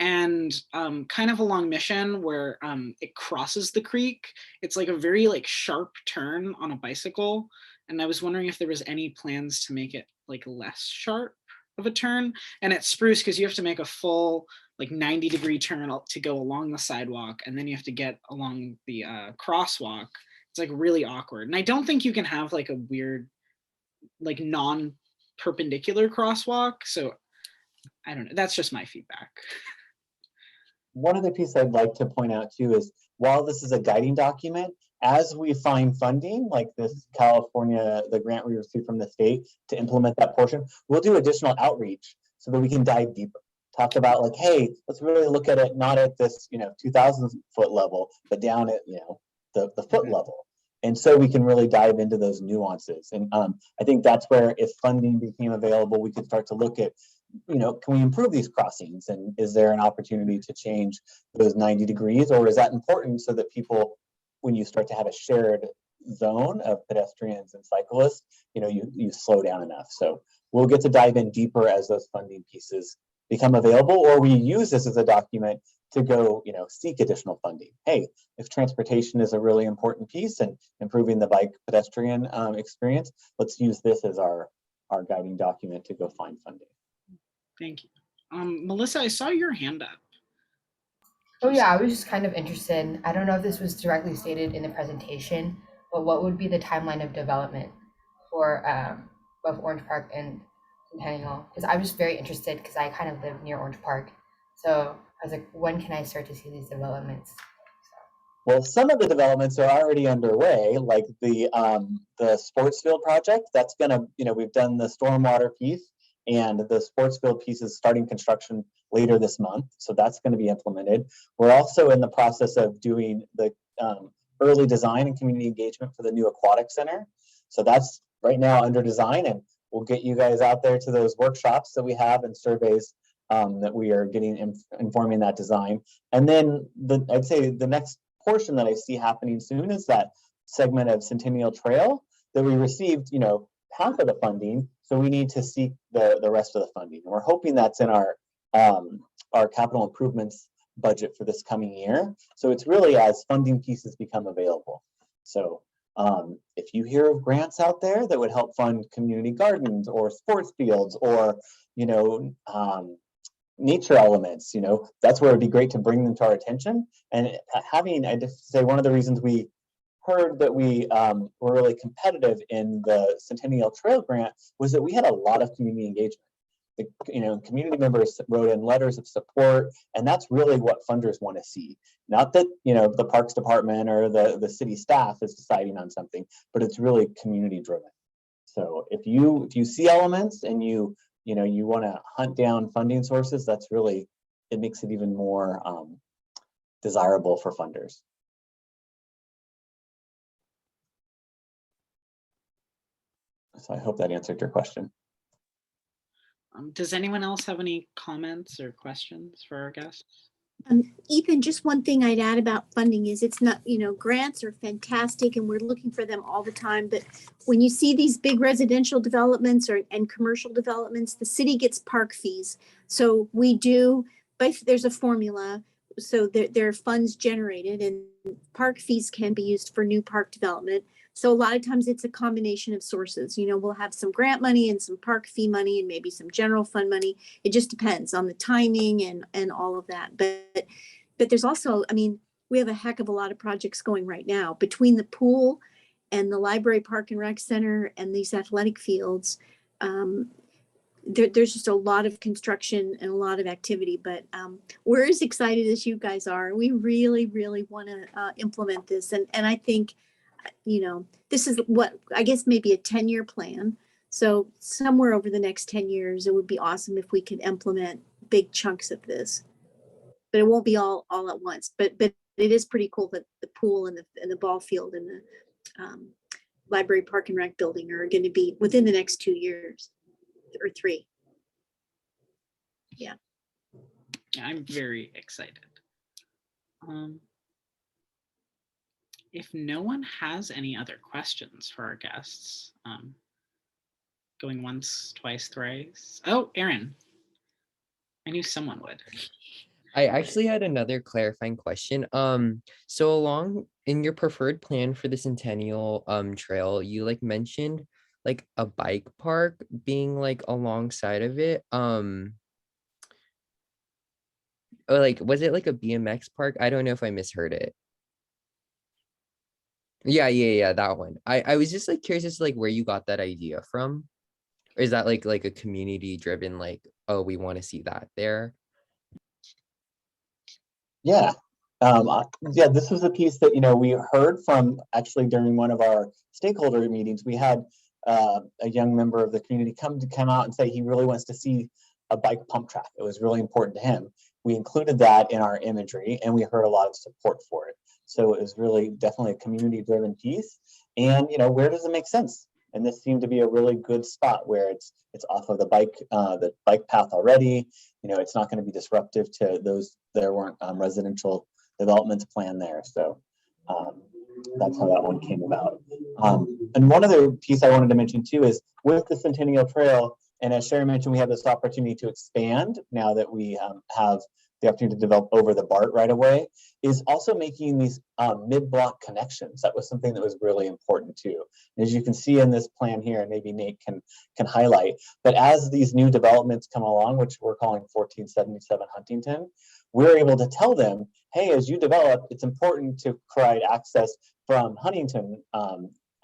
and kind of along Mission where it crosses the creek. It's like a very like sharp turn on a bicycle. And I was wondering if there was any plans to make it like less sharp of a turn. And at Spruce, because you have to make a full like 90-degree turn to go along the sidewalk, and then you have to get along the crosswalk. It's like really awkward. And I don't think you can have like a weird, like non-perpendicular crosswalk. So I don't know. That's just my feedback. One other piece I'd like to point out too is while this is a guiding document, as we find funding, like this California, the grant we received from the state to implement that portion, we'll do additional outreach so that we can dive deeper. Talk about like, hey, let's really look at it, not at this, 2,000 foot level, but down at, the foot level. And so we can really dive into those nuances. And I think that's where if funding became available, we could start to look at can we improve these crossings? And is there an opportunity to change those 90 degrees, or is that important so that people, when you start to have a shared zone of pedestrians and cyclists, you slow down enough? So we'll get to dive in deeper as those funding pieces become available, or we use this as a document to go, seek additional funding. Hey, if transportation is a really important piece and improving the bike pedestrian experience, let's use this as our guiding document to go find funding. Thank you. Melissa, I saw your hand up. Oh yeah, I was just kind of interested. I don't know if this was directly stated in the presentation, but what would be the timeline of development for both Orange Park and Centennial? Because I was very interested because I kind of live near Orange Park. So I was like, when can I start to see these developments? Well, some of the developments are already underway, like the sports field project. That's gonna, we've done the stormwater piece, and the sports field piece is starting construction later this month. So that's going to be implemented. We're also in the process of doing the early design and community engagement for the new aquatic center. So that's right now under design, and we'll get you guys out there to those workshops that we have and surveys that we are getting informing that design. And then I'd say the next portion that I see happening soon is that segment of Centennial Trail that we received, half of the funding. So we need to seek the rest of the funding. And we're hoping that's in our capital improvements budget for this coming year. So it's really as funding pieces become available. So if you hear of grants out there that would help fund community gardens or sports fields or, nature elements, that's where it'd be great to bring them to our attention. And I just say one of the reasons we heard that we were really competitive in the Centennial Trail grant was that we had a lot of community engagement. Community members wrote in letters of support, and that's really what funders want to see. Not that the Parks Department or the city staff is deciding on something, but it's really community driven. So if you see elements and you want to hunt down funding sources, that's really, it makes it even more desirable for funders. So I hope that answered your question. Does anyone else have any comments or questions for our guests? Ethan, just one thing I'd add about funding is it's not, grants are fantastic and we're looking for them all the time. But when you see these big residential developments and commercial developments, the city gets park fees. So we do, but there's a formula. So there are funds generated, and park fees can be used for new park development. So a lot of times it's a combination of sources. We'll have some grant money and some park fee money and maybe some general fund money. It just depends on the timing and all of that. But there's also, we have a heck of a lot of projects going right now between the pool and the library, park and rec center and these athletic fields. There's just a lot of construction and a lot of activity, but we're as excited as you guys are. We really, really want to implement this. And I think, this is what I guess maybe a 10-year plan. So somewhere over the next 10 years, it would be awesome if we could implement big chunks of this, but it won't be all at once. But it is pretty cool that the pool and the ball field and the library, park and rec building are going to be within the next 2 years or 3. Yeah. I'm very excited. If no one has any other questions for our guests, going once, twice, thrice. Oh, Aaron, I knew someone would. I actually had another clarifying question. So along in your preferred plan for the Centennial Trail, you mentioned a bike park being alongside of it. Or was it a BMX park? I don't know if I misheard it. Yeah, that one. I was just curious as to where you got that idea from. Or is that like a community driven, oh, we want to see that there? Yeah. Yeah, this was a piece that, we heard from actually during one of our stakeholder meetings. We had a young member of the community come out and say he really wants to see a bike pump track. It was really important to him. We included that in our imagery and we heard a lot of support for it. So it was really definitely a community driven piece. And, where does it make sense? And this seemed to be a really good spot where it's off of the bike path already. You know, it's not going to be disruptive to those. There weren't residential developments planned there. So that's how that one came about. And one other piece I wanted to mention too is with the Centennial Trail, and as Sherry mentioned, we have this opportunity to expand now that we have the opportunity to develop over the BART right away, is also making these mid-block connections. That was something that was really important too. As you can see in this plan here, and maybe Nate can highlight, but as these new developments come along, which we're calling 1477 Huntington, we're able to tell them, hey, as you develop, it's important to provide access from Huntington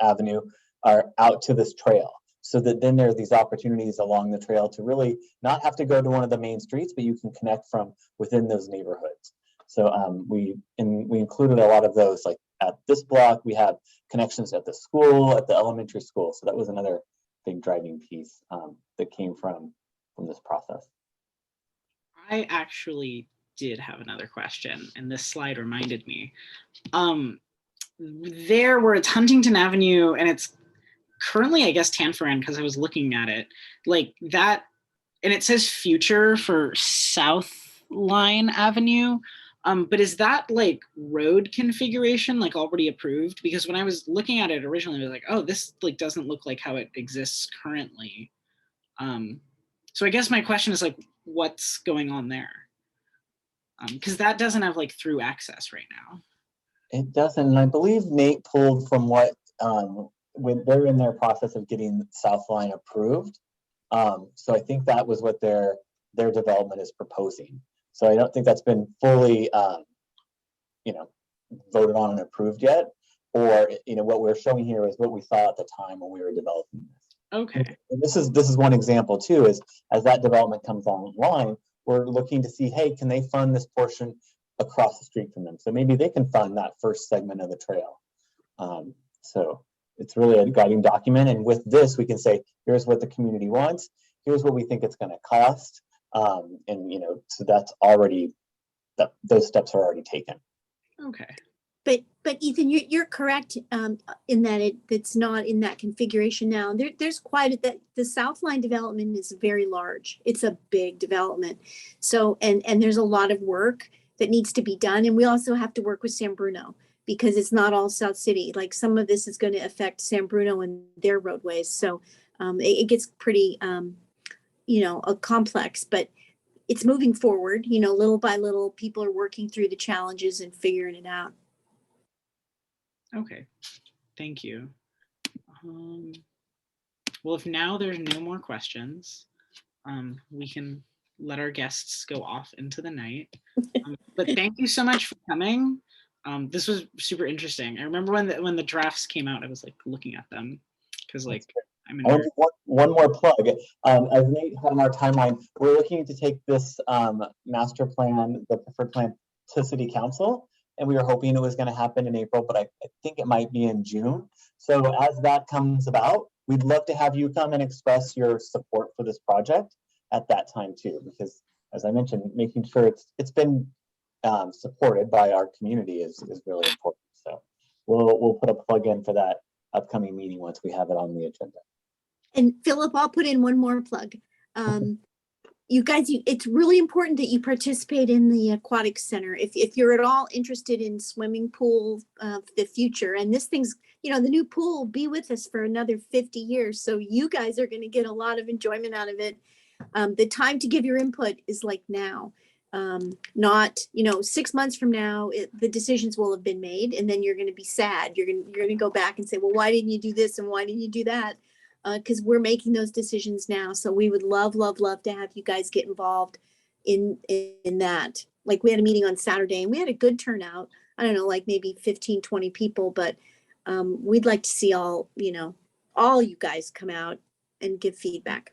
Avenue out to this trail. So that then there are these opportunities along the trail to really not have to go to one of the main streets, but you can connect from within those neighborhoods. So we included a lot of those, like at this block, we have connections at the school, at the elementary school. So that was another big driving piece that came from this process. I actually did have another question, and this slide reminded me. There where it's Huntington Avenue, and it's currently, I guess, Tanforan, because I was looking at it, like that, and it says future for South Line Avenue. But is that like road configuration like already approved? Because when I was looking at it originally, I was like, oh, this like doesn't look like how it exists currently. So I guess my question is like, what's going on there? Because that doesn't have like through access right now. It doesn't, and I believe Nate pulled from what when they're in their process of getting South Line approved. So I think that was what their development is proposing. So I don't think that's been fully, voted on and approved yet. Or, what we're showing here is what we saw at the time when we were developing this. Okay. And this is one example too, is as that development comes online, we're looking to see, hey, can they fund this portion across the street from them? So maybe they can fund that first segment of the trail. So it's really a guiding document. And with this, we can say, here's what the community wants. Here's what we think it's going to cost. So that's already, those steps are already taken. Okay. But Ethan, you're correct in that it's not in that configuration now. There's quite that the South Line development is very large. It's a big development. So and there's a lot of work that needs to be done. And we also have to work with San Bruno, because it's not all South City. Like some of this is going to affect San Bruno and their roadways. So it gets pretty, complex, but it's moving forward, little by little. People are working through the challenges and figuring it out. Okay, thank you. Well, if now there's no more questions, we can let our guests go off into the night. But thank you so much for coming. This was super interesting. I remember when the drafts came out, I was like looking at them because like I'm in. One more plug. As Nate had on our timeline, we're looking to take this master plan, the preferred plan, to City Council, and we were hoping it was going to happen in April, but I think it might be in June. So as that comes about, we'd love to have you come and express your support for this project at that time too, because as I mentioned, making sure it's been supported by our community is really important. So we'll put a plug in for that upcoming meeting once we have it on the agenda. And Philip, I'll put in one more plug. You guys, it's really important that you participate in the aquatic center. If you're at all interested in swimming pool of the future, and this thing's, the new pool will be with us for another 50 years. So you guys are going to get a lot of enjoyment out of it. The time to give your input is like now, not, 6 months from now, the decisions will have been made, and then you're going to be sad. You're going to go back and say, well, why didn't you do this? And why didn't you do that? Because we're making those decisions now. So we would love to have you guys get involved in that. Like we had a meeting on Saturday and we had a good turnout. I don't know, like maybe 15, 20 people, but we'd like to see all you guys come out and give feedback.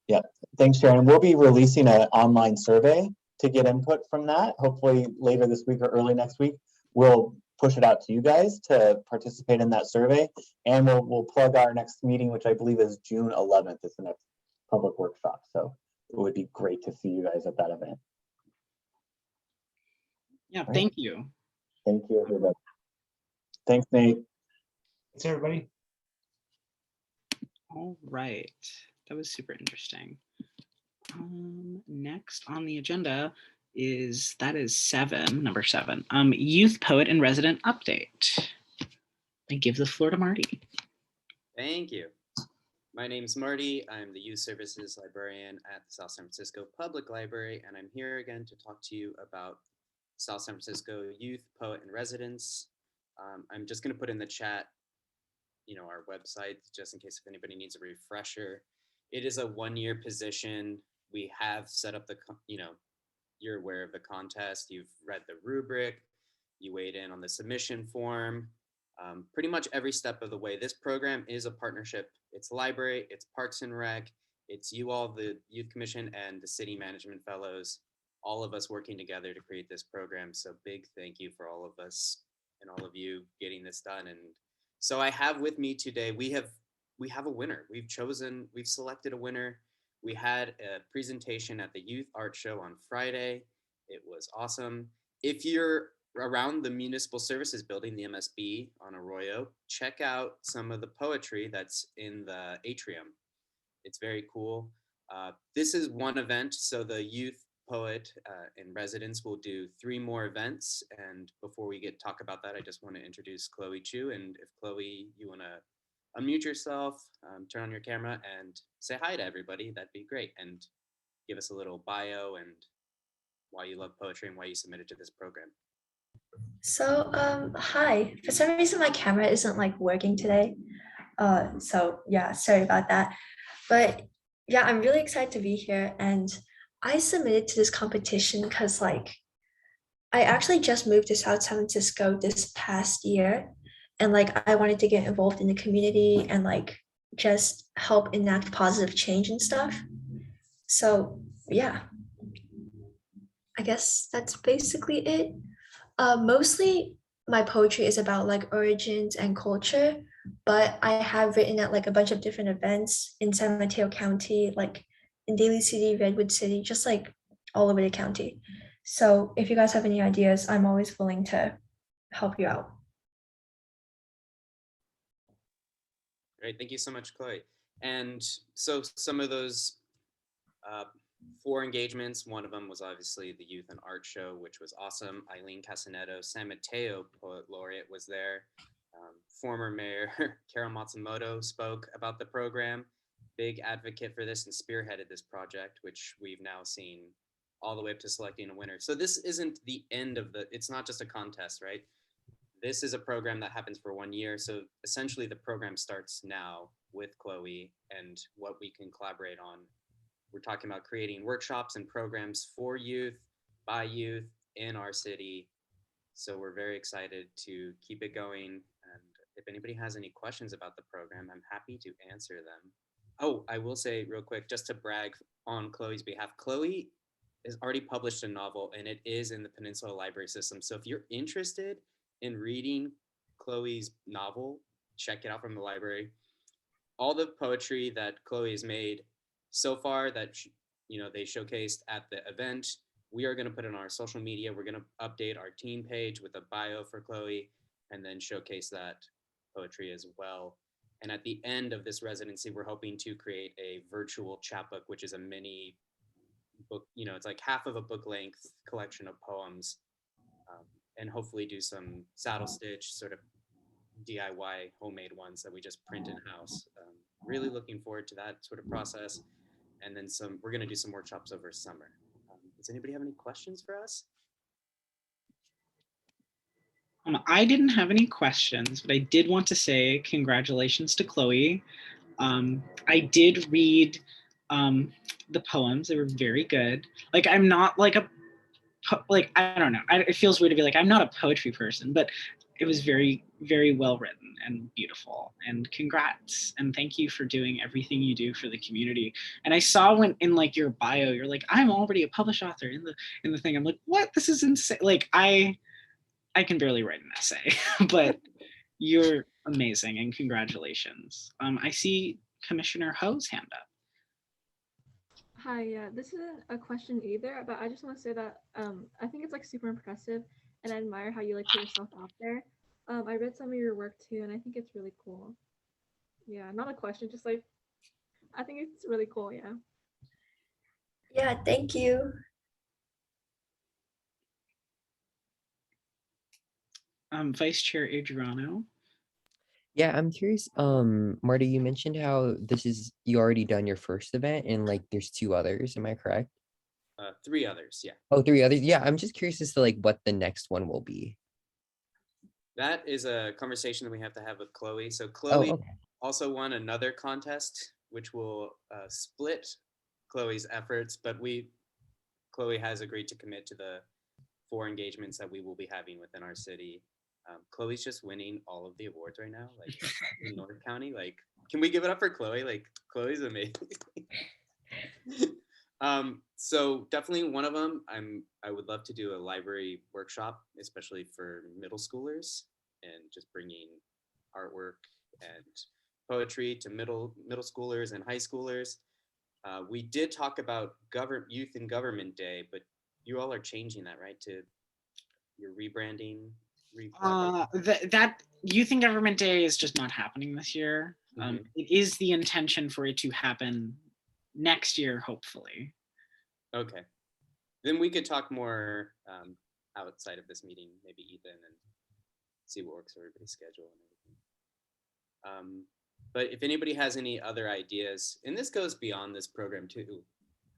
Yeah, thanks, Sharon. We'll be releasing an online survey to get input from that. Hopefully later this week or early next week, we'll push it out to you guys to participate in that survey. And we'll plug our next meeting, which I believe is June 11th is the next public workshop. So it would be great to see you guys at that event. Yeah, thank you. Thank you, everybody. Thanks, Nate. Thanks, everybody. All right, that was super interesting. Next on the agenda is number seven, youth poet and resident update. I give the floor to Marty. Thank you. My name's Marty. I'm the Youth Services Librarian at the South San Francisco Public Library, and I'm here again to talk to you about South San Francisco Youth Poet in Residence. I'm just going to put in the chat, our website, just in case if anybody needs a refresher. It is a one-year position. We have set up the, you're aware of the contest. You've read the rubric. You weighed in on the submission form. Pretty much every step of the way. This program is a partnership. It's library, it's Parks and Rec, it's you all, the Youth Commission and the City Management Fellows, all of us working together to create this program. So big thank you for all of us and all of you getting this done. And so I have with me today, we have a winner. We've selected a winner. We had a presentation at the Youth Art Show on Friday. It was awesome. If you're around the Municipal Services Building, the MSB on Arroyo, check out some of the poetry that's in the atrium. It's very cool. This is one event, so the Youth Poet in Residence will do 3 more events. And before we talk about that, I just want to introduce Chloe Chu. And if Chloe, you want to unmute yourself, turn on your camera and say hi to everybody, that'd be great. And give us a little bio and why you love poetry and why you submitted to this program. So, hi. For some reason, my camera isn't like working today. So yeah, sorry about that. But yeah, I'm really excited to be here. And I submitted to this competition because I actually just moved to South San Francisco this past year. And I wanted to get involved in the community and just help enact positive change and stuff. So yeah, I guess that's basically it. Mostly my poetry is about origins and culture, but I have written at a bunch of different events in San Mateo County, in Daly City, Redwood City, just all over the county. So if you guys have any ideas, I'm always willing to help you out. Great, thank you so much, Chloe. And so some of those 4 engagements, one of them was obviously the Youth and Art Show, which was awesome. Eileen Casaneto, San Mateo Poet Laureate, was there. Former Mayor Carol Matsumoto spoke about the program, big advocate for this and spearheaded this project, which we've now seen all the way up to selecting a winner. So this isn't the end of it's not just a contest, right? This is a program that happens for 1 year. So essentially the program starts now with Chloe and what we can collaborate on. We're talking about creating workshops and programs for youth, by youth in our city. So we're very excited to keep it going. And if anybody has any questions about the program, I'm happy to answer them. Oh, I will say real quick, just to brag on Chloe's behalf, Chloe has already published a novel and it is in the Peninsula Library System. So if you're interested in reading Chloe's novel, check it out from the library. All the poetry that Chloe has made so far that they showcased at the event, we are going to put in our social media. We're going to update our team page with a bio for Chloe and then showcase that poetry as well. And at the end of this residency, we're hoping to create a virtual chapbook, which is a mini book, it's like half of a book length collection of poems, and hopefully do some saddle stitch sort of DIY homemade ones that we just print in-house. Really looking forward to that sort of process. And then we're going to do some workshops over summer. Does anybody have any questions for us? I didn't have any questions, but I did want to say congratulations to Chloe. I did read the poems. They were very good. I'm not I don't know. It feels weird to be I'm not a poetry person, but it was very, very well written and beautiful. And congrats. And thank you for doing everything you do for the community. And I saw when in your bio, you're I'm already a published author in the thing. I'm what? This is insane. I can barely write an essay, but you're amazing and congratulations. I see Commissioner Ho's hand up. Hi, yeah, this isn't a question either, but I just want to say that I think it's super impressive and I admire how you put yourself out there. I read some of your work too, and I think it's really cool. Yeah, not a question, just I think it's really cool. Yeah. Yeah, thank you. Vice Chair Adriano. Yeah, I'm curious. Marty, you mentioned how you already done your first event and like there's 2 others. Am I correct? 3 others, yeah. Oh, 3 others. Yeah, I'm just curious as to like what the next one will be. That is a conversation that we have to have with Chloe. So Oh, Chloe okay. also won another contest, which will split Chloe's efforts, but Chloe has agreed to commit to the 4 engagements that we will be having within our city. Chloe's just winning all of the awards right now, like in North County. Like, can we give it up for Chloe? Like, Chloe's amazing. So definitely one of them, I would love to do a library workshop, especially for middle schoolers, and just bringing artwork and poetry to middle schoolers and high schoolers. We did talk about Youth in Government Day, but you all are changing that, right? To your rebranding. That Youth in Government Day is just not happening this year. It is the intention for it to happen next year, hopefully. Okay, then we could talk more outside of this meeting, maybe Ethan, and see what works for everybody's schedule and everything. But if anybody has any other ideas, and this goes beyond this program too,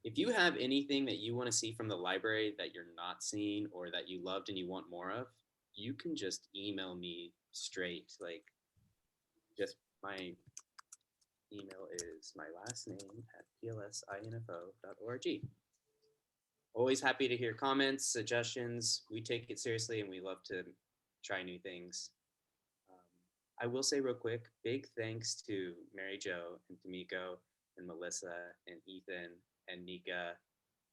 if you have anything that you want to see from the library that you're not seeing or that you loved and you want more of, you can just email me straight. Like, just my email is my last name @plsinfo.org. Always happy to hear comments, suggestions. We take it seriously and we love to try new things. I will say real quick, big thanks to Mary Jo and Tamiko and Melissa and Ethan and Nika,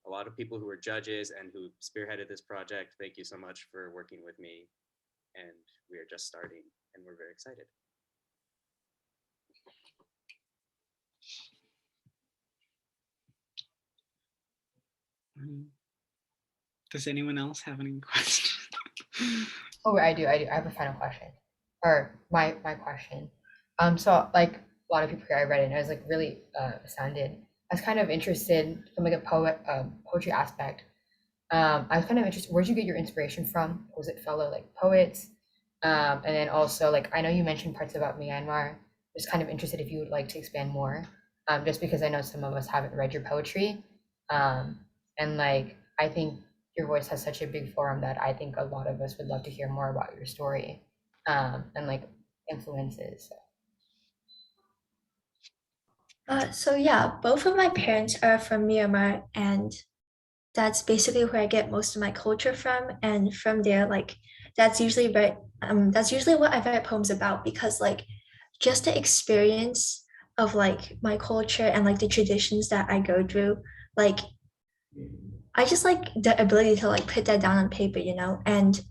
a lot of people who were judges and who spearheaded this project. Thank you so much for working with me. And we are just starting and we're very excited. Does anyone else have any questions? Oh, I do. I have a final question, or my question. So like a lot of people here, I read it and I was like really astounded. I was kind of interested from like a poetry aspect. I was kind of interested, where'd you get your inspiration from? Was it fellow like poets? And then also like, I know you mentioned parts about Myanmar. Just kind of interested if you would like to expand more, just because I know some of us haven't read your poetry. And like, I think your voice has such a big forum that I think a lot of us would love to hear more about your story, and like influences. So yeah, both of my parents are from Myanmar, and that's basically where I get most of my culture from. And from there, like that's usually what I write poems about, because like just the experience of like my culture and like the traditions that I go through, like I just like the ability to like put that down on paper, you know. And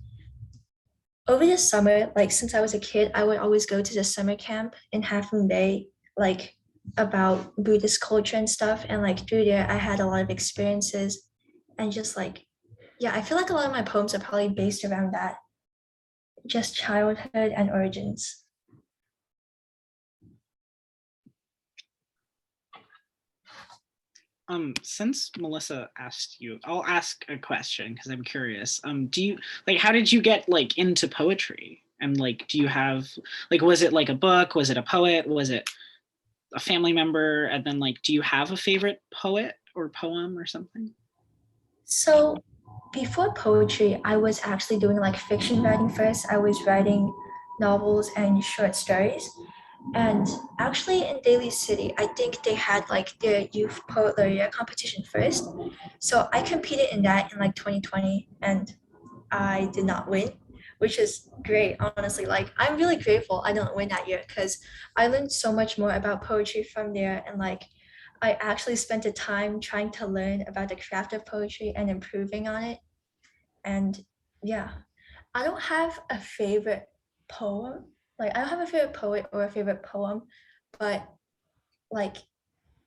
over the summer, like since I was a kid, I would always go to the summer camp in Half Moon Bay, like about Buddhist culture and stuff. And like through there, I had a lot of experiences, and just like, yeah, I feel like a lot of my poems are probably based around that, just childhood and origins. Since Melissa asked you, I'll ask a question because I'm curious. Do you like, how did you get like into poetry? And like, do you have like, was it like a book? Was it a poet? Was it a family member? And then like, do you have a favorite poet or poem or something? So before poetry, I was actually doing like fiction writing first. I was writing novels and short stories. And actually in Daly City, I think they had like their youth poet laureate competition first. So I competed in that in like 2020, and I did not win, which is great, honestly. Like I'm really grateful I didn't win that year, because I learned so much more about poetry from there. And like I actually spent the time trying to learn about the craft of poetry and improving on it. And yeah, I don't have a favorite poem. Like I don't have a favorite poet or a favorite poem, but like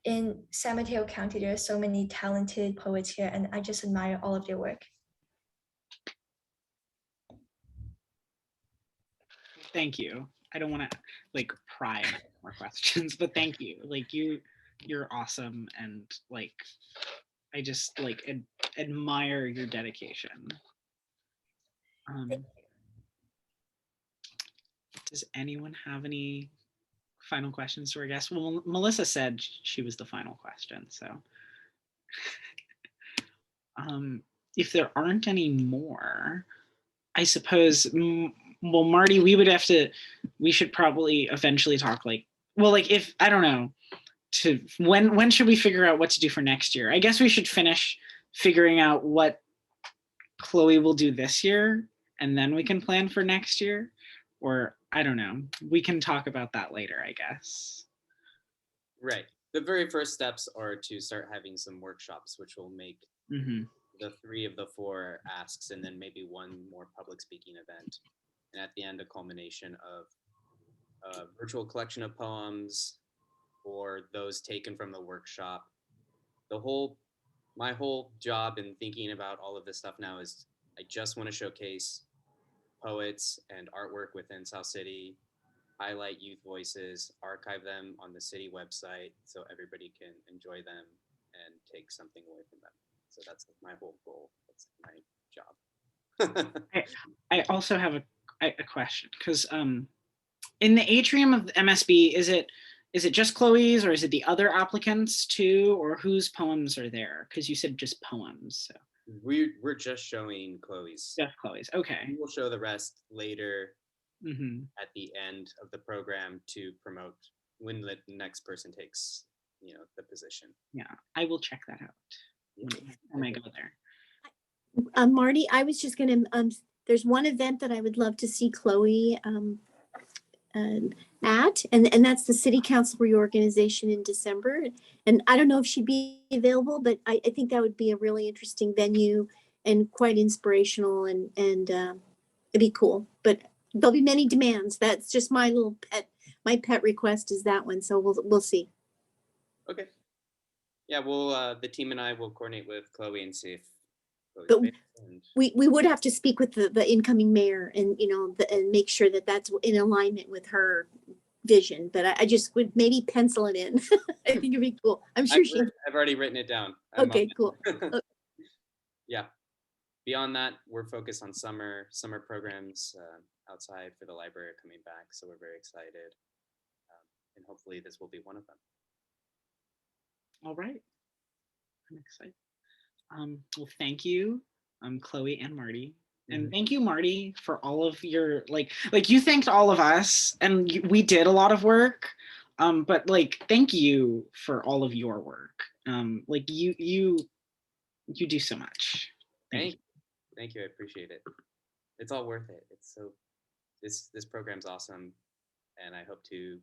in San Mateo County, there are so many talented poets here, and I just admire all of their work. Thank you. I don't want to like pry more questions, but thank you. Like you're awesome, and like I just like admire your dedication. Does anyone have any final questions to our guest? Well, Melissa said she was the final question, so if there aren't any more, I suppose, well, Marty, we should probably eventually talk like, well, like if, I don't know, to when should we figure out what to do for next year? I guess we should finish figuring out what Chloe will do this year, and then we can plan for next year, or I don't know. We can talk about that later, I guess. Right. The very first steps are to start having some workshops, which will make the 3 of the 4 asks, and then maybe 1 more public speaking event. And at the end, a culmination of a virtual collection of poems or those taken from the workshop. My whole job in thinking about all of this stuff now is I just want to showcase poets and artwork within South City, highlight youth voices, archive them on the city website so everybody can enjoy them and take something away from them. So that's my whole goal. That's my job. I also have a question, because in the atrium of the MSB, is it just Chloe's, or is it the other applicants too, or whose poems are there? Because you said just poems. So we're just showing Chloe's. Just Chloe's. Okay. We will show the rest later Mm-hmm. at the end of the program to promote when the next person takes, the position. Yeah, I will check that out when I go there. Marty, I was just gonna, there's one event that I would love to see Chloe at, and that's the City Council reorganization in December. And I don't know if she'd be available, but I think that would be a really interesting venue and quite inspirational, and it'd be cool. But there'll be many demands. That's just my little my pet request is that one. So we'll see. Okay. Yeah, the team and I will coordinate with Chloe and see if But we would have to speak with the incoming mayor, and and make sure that that's in alignment with her vision. But I just would maybe pencil it in. I think it'd be cool. I'm sure I've already written it down. Okay, cool. Yeah. Beyond that, we're focused on summer programs outside for the library are coming back, so we're very excited, and hopefully this will be one of them. All right, I'm excited. Well, thank you, Chloe and Marty, and thank you, Marty, for all of your like you thanked all of us, and we did a lot of work, but thank you for all of your work. You do so much. Thank you. I appreciate it. It's all worth it. It's so this program's awesome, and I hope to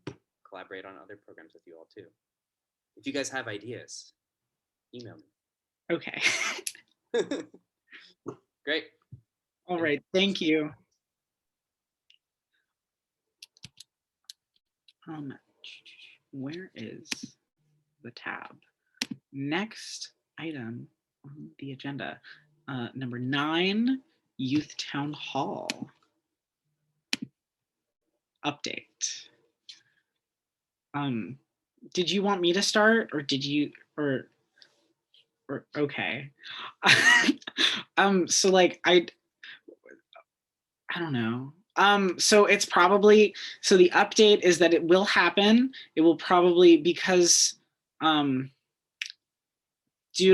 collaborate on other programs with you all too. If you guys have ideas, email me. Okay. Great. All right. Thank you. Where is the tab? Next item on the agenda, number 9, Youth Town Hall update. Did you want me to start, or did you, or okay. So I don't know. So it's probably, so the update is that it will happen. It will probably, because due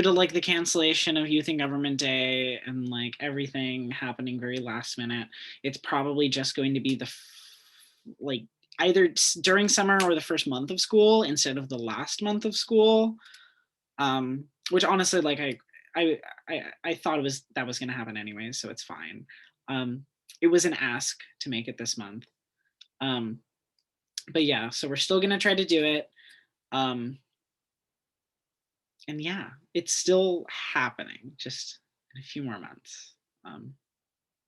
to the cancellation of Youth and Government Day and everything happening very last minute, it's probably just going to be the either during summer or the first month of school instead of the last month of school. Which honestly, I thought that was going to happen anyway, so it's fine. It was an ask to make it this month. But yeah, so we're still going to try to do it. And yeah, it's still happening, just in a few more months.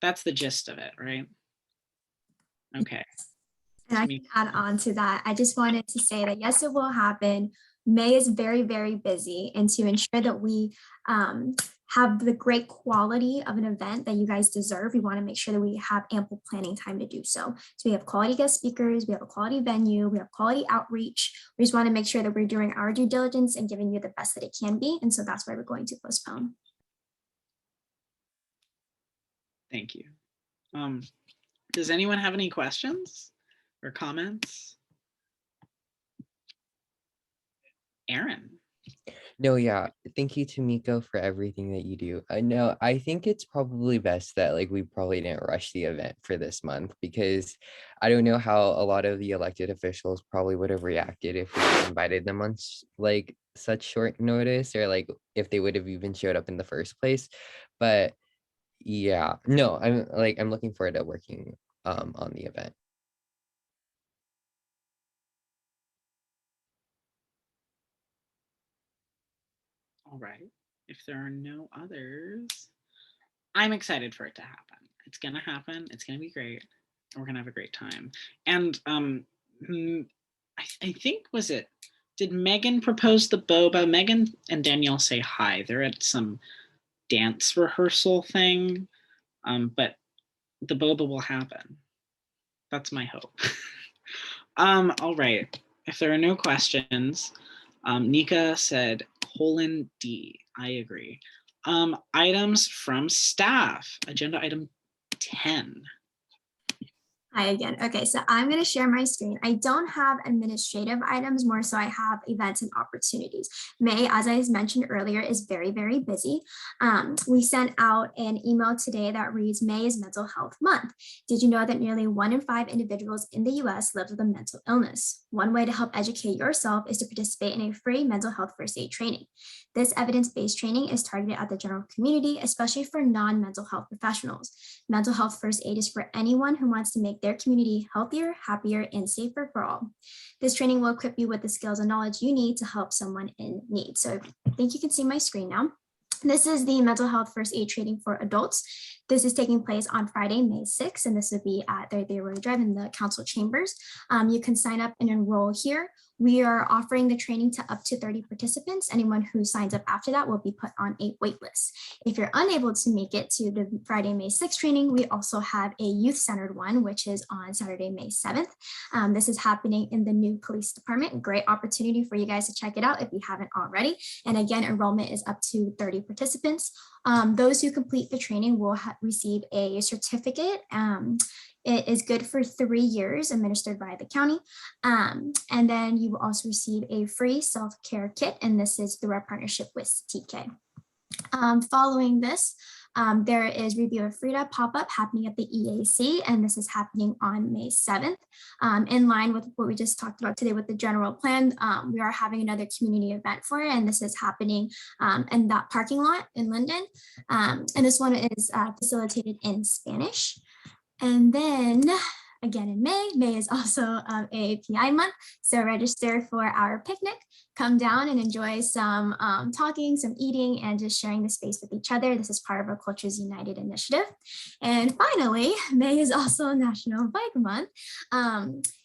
That's the gist of it, right? Okay. And I can add on to that. I just wanted to say that yes, it will happen. May is very, very busy. And to ensure that we have the great quality of an event that you guys deserve, we want to make sure that we have ample planning time to do so. So we have quality guest speakers, we have a quality venue, we have quality outreach. We just want to make sure that we're doing our due diligence and giving you the best that it can be. And so that's why we're going to postpone. Thank you. Does anyone have any questions or comments? Aaron. No, yeah. Thank you, Tamiko, for everything that you do. I know, I think it's probably best that like we probably didn't rush the event for this month, because I don't know how a lot of the elected officials probably would have reacted if we invited them on like such short notice, or like if they would have even showed up in the first place. But yeah, no, I'm looking forward to working on the event. All right. If there are no others, I'm excited for it to happen. It's going to happen. It's going to be great. We're going to have a great time. And I think, did Megan propose the boba? Megan and Danielle say hi. They're at some dance rehearsal thing, but the boba will happen. That's my hope. All right. If there are no questions, Nika said :D. I agree. Items from staff. Agenda item 10. Hi again. Okay, so I'm going to share my screen. I don't have administrative items, more so I have events and opportunities. May, as I mentioned earlier, is very, very busy. We sent out an email today that reads, May is Mental Health Month. Did you know that nearly 1 in 5 individuals in the US live with a mental illness? One way to help educate yourself is to participate in a free mental health first aid training. This evidence-based training is targeted at the general community, especially for non-mental health professionals. Mental health first aid is for anyone who wants to make their community healthier, happier, and safer for all. This training will equip you with the skills and knowledge you need to help someone in need. So I think you can see my screen now. This is the mental health first aid training for adults. This is taking place on Friday, May 6th, and this would be at the Road Drive in the council chambers. You can sign up and enroll here. We are offering the training to up to 30 participants. Anyone who signs up after that will be put on a wait list. If you're unable to make it to the Friday, May 6th training, we also have a youth-centered one, which is on Saturday, May 7th. This is happening in the new police department. Great opportunity for you guys to check it out if you haven't already. And again, enrollment is up to 30 participants. Those who complete the training will receive a certificate. It is good for 3 years, administered by the county. And then you will also receive a free self-care kit, and this is through our partnership with TK. Following this, there is Review of Frida pop-up happening at the EAC, and this is happening on May 7th. In line with what we just talked about today with the general plan, we are having another community event for it, and this is happening in that parking lot in Linden. And this one is facilitated in Spanish. And then again in May is also AAPI month. So register for our picnic, come down and enjoy some talking, some eating, and just sharing the space with each other. This is part of our Cultures United initiative. And finally, May is also National Bike Month.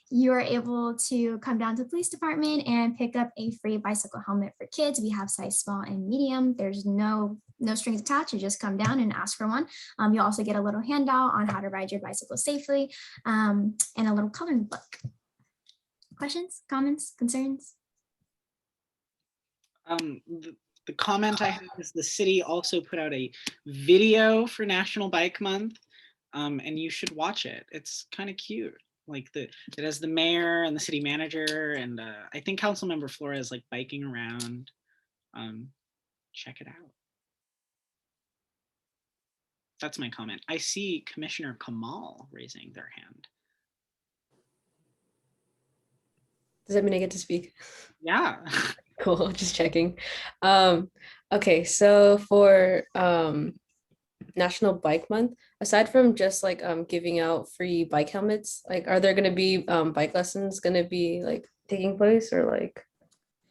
You are able to come down to the police department and pick up a free bicycle helmet for kids. We have size small and medium. There's no strings attached. You just come down and ask for one. You also get a little handout on how to ride your bicycle safely, and a little coloring book. Questions, comments, concerns? The comment I have is the city also put out a video for National Bike Month, and you should watch it. It's kind of cute. Like it has the mayor and the city manager, and I think Councilmember Flores like biking around. Check it out. That's my comment. I see Commissioner Kamal raising their hand. Does that mean I get to speak? Yeah. Cool, just checking. Okay, so for National Bike Month, aside from just like giving out free bike helmets, like are there going to be bike lessons going to be like taking place, or like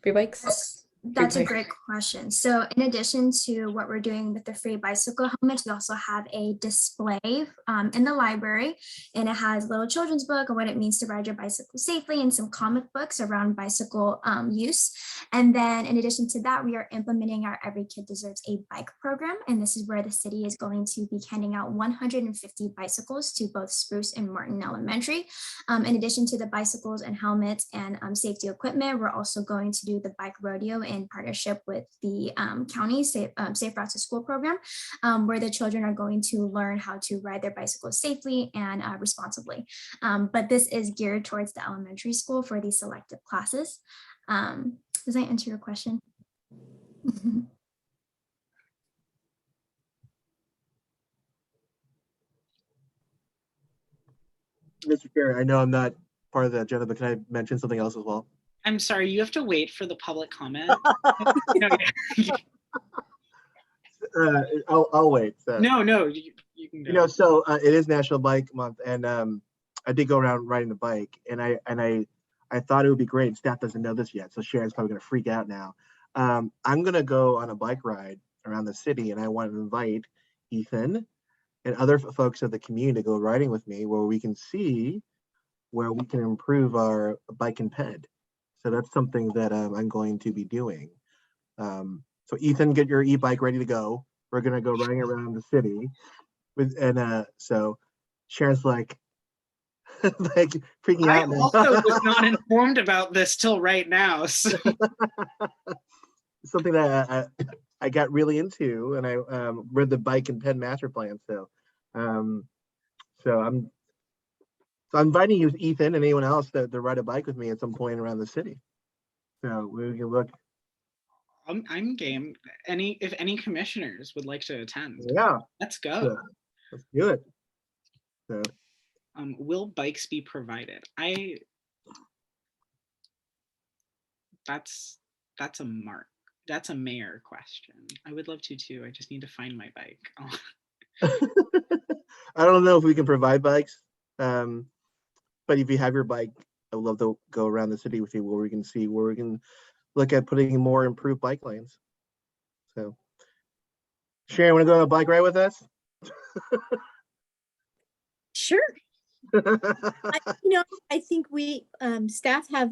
free bikes? That's a great question. So in addition to what we're doing with the free bicycle helmets, we also have a display in the library, and it has a little children's book on what it means to ride your bicycle safely and some comic books around bicycle use. And then in addition to that, we are implementing our Every Kid Deserves a Bike program. And this is where the city is going to be handing out 150 bicycles to both Spruce and Martin Elementary. In addition to the bicycles and helmets and safety equipment, we're also going to do the bike rodeo in partnership with the county Safe Routes to School program, where the children are going to learn how to ride their bicycles safely and responsibly. But this is geared towards the elementary school for these selective classes. Does that answer your question? Mr. Chair, I know I'm not part of the agenda, but can I mention something else as well? I'm sorry, you have to wait for the public comment. No, I'll wait. So. no, you can go. You know, so it is National Bike Month, and I did go around riding the bike, and I thought it would be great. Staff doesn't know this yet, so Sharon's probably gonna freak out now. I'm gonna go on a bike ride around the city, and I want to invite Ethan and other folks of the community to go riding with me, where we can see where we can improve our bike and ped. So that's something that I'm going to be doing. So Ethan, get your e-bike ready to go. We're gonna go riding around the city so Sharon's like like freaking I out now. also was not informed about this till right now. So. Something that I got really into, and I read the bike and ped master plan. So I'm inviting you, Ethan, and anyone else to ride a bike with me at some point around the city. So we can look. I'm game. If any commissioners would like to attend, Yeah, let's go. So, let's do it. So. Will bikes be provided? That's a mark. That's a mayor question. I would love to too. I just need to find my bike. I don't know if we can provide bikes, but if you have your bike, I'd love to go around the city with you where we can see where we can look at putting more improved bike lanes. So, Sharon, want to go on a bike ride with us? Sure. I think we staff have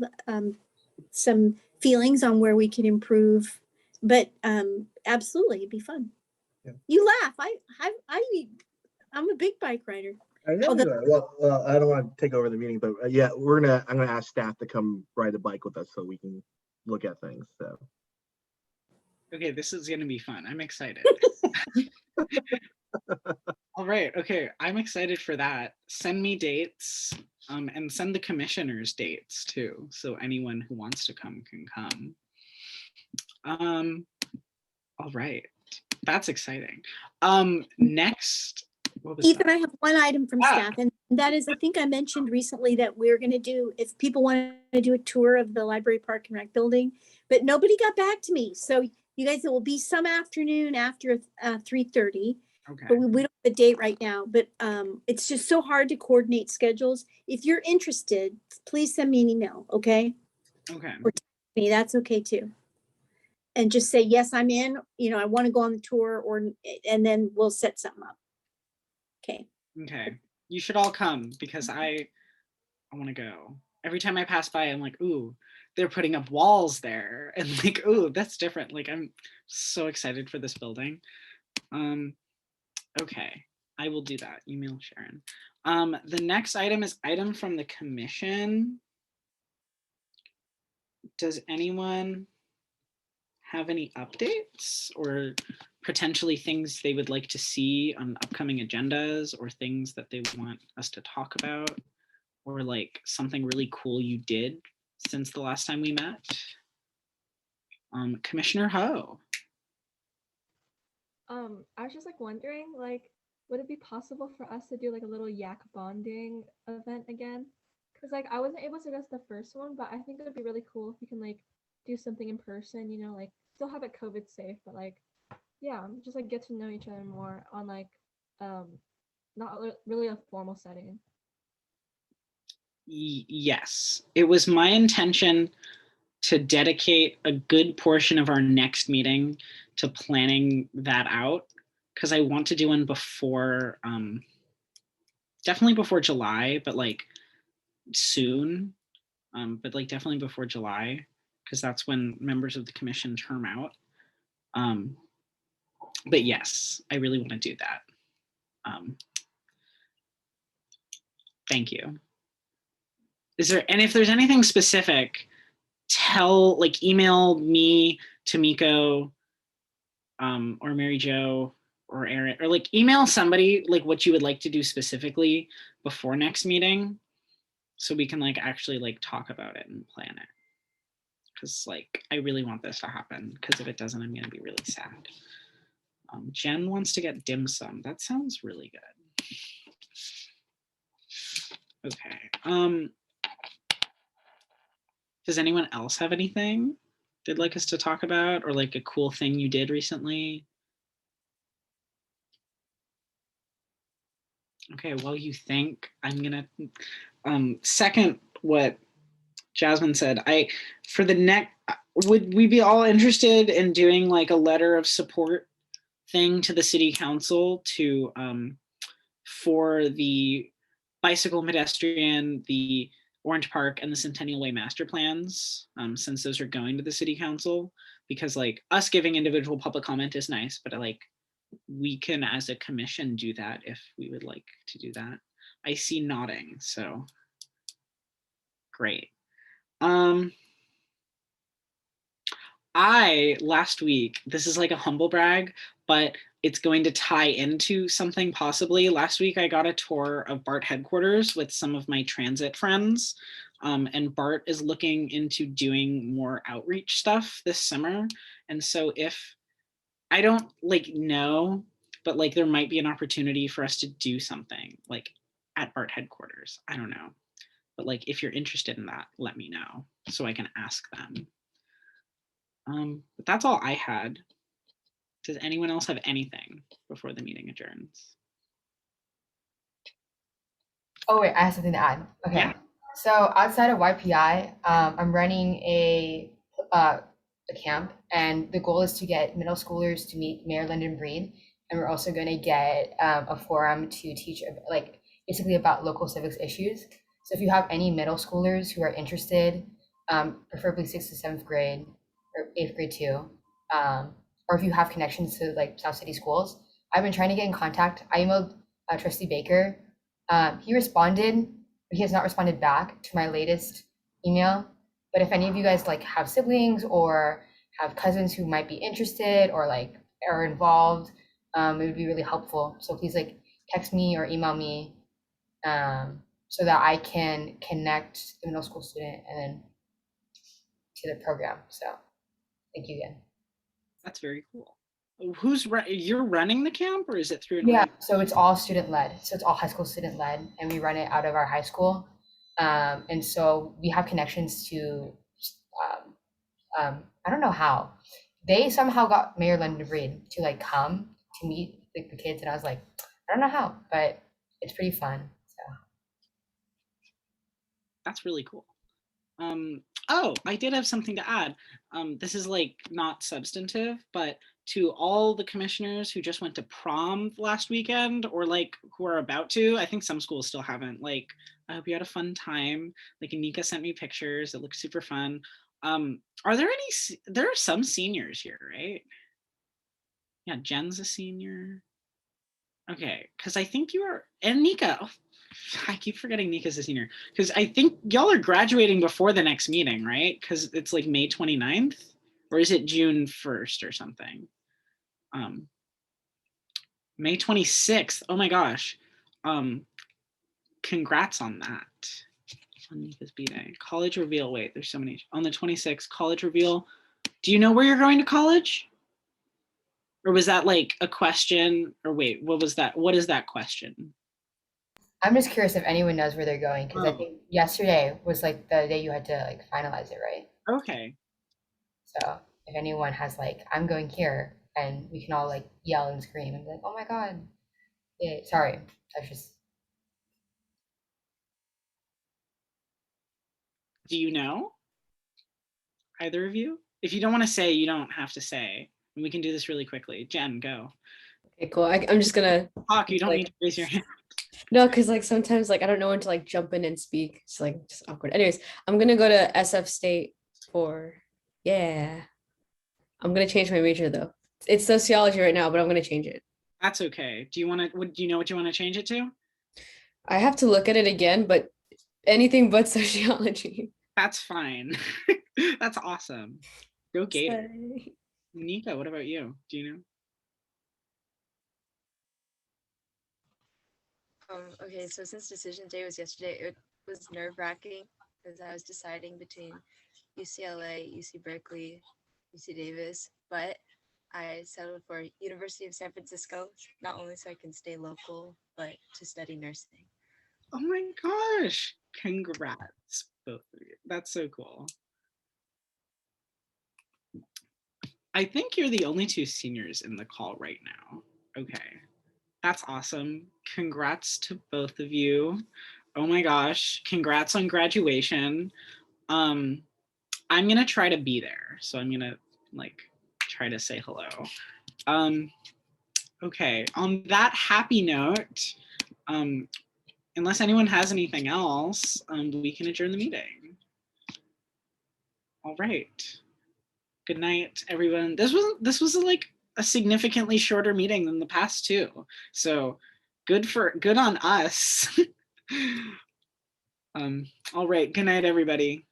some feelings on where we can improve, but absolutely, it'd be fun. Yeah. You laugh. I'm a big bike rider. I know. Well, I don't want to take over the meeting, but yeah, I'm gonna ask staff to come ride the bike with us so we can look at things. So. Okay, this is gonna be fun. I'm excited. All right. Okay, I'm excited for that. Send me dates, and send the commissioners dates too, so anyone who wants to come can come. All right, that's exciting. Next. Ethan, I have one item from staff, and that is, I think I mentioned recently that we're going to do, if people want to do a tour of the library, park and rec building, but nobody got back to me. So you guys, it will be some afternoon after 3:30. Okay. But we don't have a date right now, but it's just so hard to coordinate schedules. If you're interested, please send me an email, okay? Okay. Or text me, that's okay too. And just say, yes, I'm in, I want to go on the tour, and then we'll set something up. Okay. Okay. You should all come because I want to go. Every time I pass by, I'm like, ooh, they're putting up walls there. And like, ooh, that's different. Like, I'm so excited for this building. Okay, I will do that. Email Sharon. The next item is item from the commission. Does anyone have any updates or potentially things they would like to see on upcoming agendas or things that they want us to talk about or like something really cool you did since the last time we met? Commissioner Ho. I was just like wondering, like, would it be possible for us to do like a little yak bonding event again? Because like I wasn't able to go to the first one, but I think it would be really cool if we can like do something in person, like still have it COVID safe, but like, yeah, just like get to know each other more on like, not really a formal setting. Yes, it was my intention to dedicate a good portion of our next meeting to planning that out, because I want to do one before, definitely before July, but like soon, but like definitely before July, because that's when members of the commission term out. But yes, I really want to do that. Thank you. Is there, and if there's anything specific, email me, Tamiko, or Mary Jo, or Aaron, or like email somebody like what you would like to do specifically before next meeting, so we can like actually like talk about it and plan it. Because like I really want this to happen, because if it doesn't, I'm gonna be really sad. Jen wants to get dim sum. That sounds really good. Okay. Does anyone else have anything they'd like us to talk about, or like a cool thing you did recently? Okay, well, you think, I'm gonna second what Jasmine said. For the next, would we be all interested in doing like a letter of support thing to the city council to for the bicycle pedestrian, the Orange Park, and the Centennial Way master plans, since those are going to the city council? Because like us giving individual public comment is nice, but like we can as a commission do that if we would like to do that. I see nodding, so great. Last week, this is like a humble brag, but it's going to tie into something possibly. Last week, I got a tour of BART headquarters with some of my transit friends, and BART is looking into doing more outreach stuff this summer. And so if, I don't like know, but like there might be an opportunity for us to do something like at BART headquarters. I don't know. But like if you're interested in that, let me know so I can ask them. But that's all I had. Does anyone else have anything before the meeting adjourns? Oh wait, I have something to add. Okay. Yeah. So outside of YPI, I'm running a camp, and the goal is to get middle schoolers to meet Mayor Lyndon Breed, and we're also going to get a forum to teach like basically about local civics issues. So if you have any middle schoolers who are interested, preferably 6th to 7th grade or 8th grade too, or if you have connections to like South City schools, I've been trying to get in contact. I emailed Trustee Baker. He responded, but he has not responded back to my latest email. But if any of you guys like have siblings or have cousins who might be interested or like are involved, it would be really helpful. So please like text me or email me so that I can connect the middle school student and then to the program. So thank you again. That's very cool. You're running the camp, or is it through? Yeah, so it's all student led. So it's all high school student led, and we run it out of our high school. And so we have connections to, I don't know how. They somehow got Mayor Lyndon Breed to like come to meet like, the kids, and I was like, I don't know how, but it's pretty fun. So That's really cool. Oh, I did have something to add. This is like not substantive, but to all the commissioners who just went to prom last weekend or like who are about to, I think some schools still haven't, like, I hope you had a fun time. Like Anika sent me pictures. It looked super fun. Are there any, there are some seniors here, right? Yeah, Jen's a senior. Okay, because I think you are, and Nika, oh, I keep forgetting Nika's a senior, because I think y'all are graduating before the next meeting, right? Because it's like May 29th, or is it June 1st or something? May 26th, oh my gosh. Congrats on that. On Nika's B-Day. College reveal, wait, there's so many. On the 26th, college reveal. Do you know where you're going to college? Or was that like a question, or wait, what was that? What is that question? I'm just curious if anyone knows where they're going, because I think yesterday was like the day you had to like finalize it, right? Okay. So if anyone has like, I'm going here, and we can all like yell and scream and be like, oh my God. Yeah, sorry. That's just. Do you know? Either of you? If you don't want to say, you don't have to say. We can do this really quickly. Jen, go. Okay, cool. I'm just gonna Talk, you don't like- need to raise your hand. no, because like sometimes like I don't know when to like jump in and speak. It's like just awkward. Anyways, I'm gonna go to SF State for I'm gonna change my major though. It's sociology right now, but I'm gonna change it. That's okay. Do you want to, do you know what you want to change it to? I have to look at it again, but anything but sociology. That's fine. That's awesome. Go Gators. Sorry. Nika, what about you? Do you know? Okay, so since decision day was yesterday, it was nerve-wracking because I was deciding between UCLA, UC Berkeley, UC Davis, but I settled for University of San Francisco, not only so I can stay local, but to study nursing. Oh my gosh. Congrats, both of you. That's so cool. I think you're the only two seniors in the call right now. Okay. That's awesome. Congrats to both of you. Oh my gosh. Congrats on graduation. I'm gonna try to be there. So I'm gonna like try to say hello. Okay, on that happy note, unless anyone has anything else, we can adjourn the meeting. All right. Good night, everyone. This was like a significantly shorter meeting than the past two. So good on us. All right. Good night, everybody.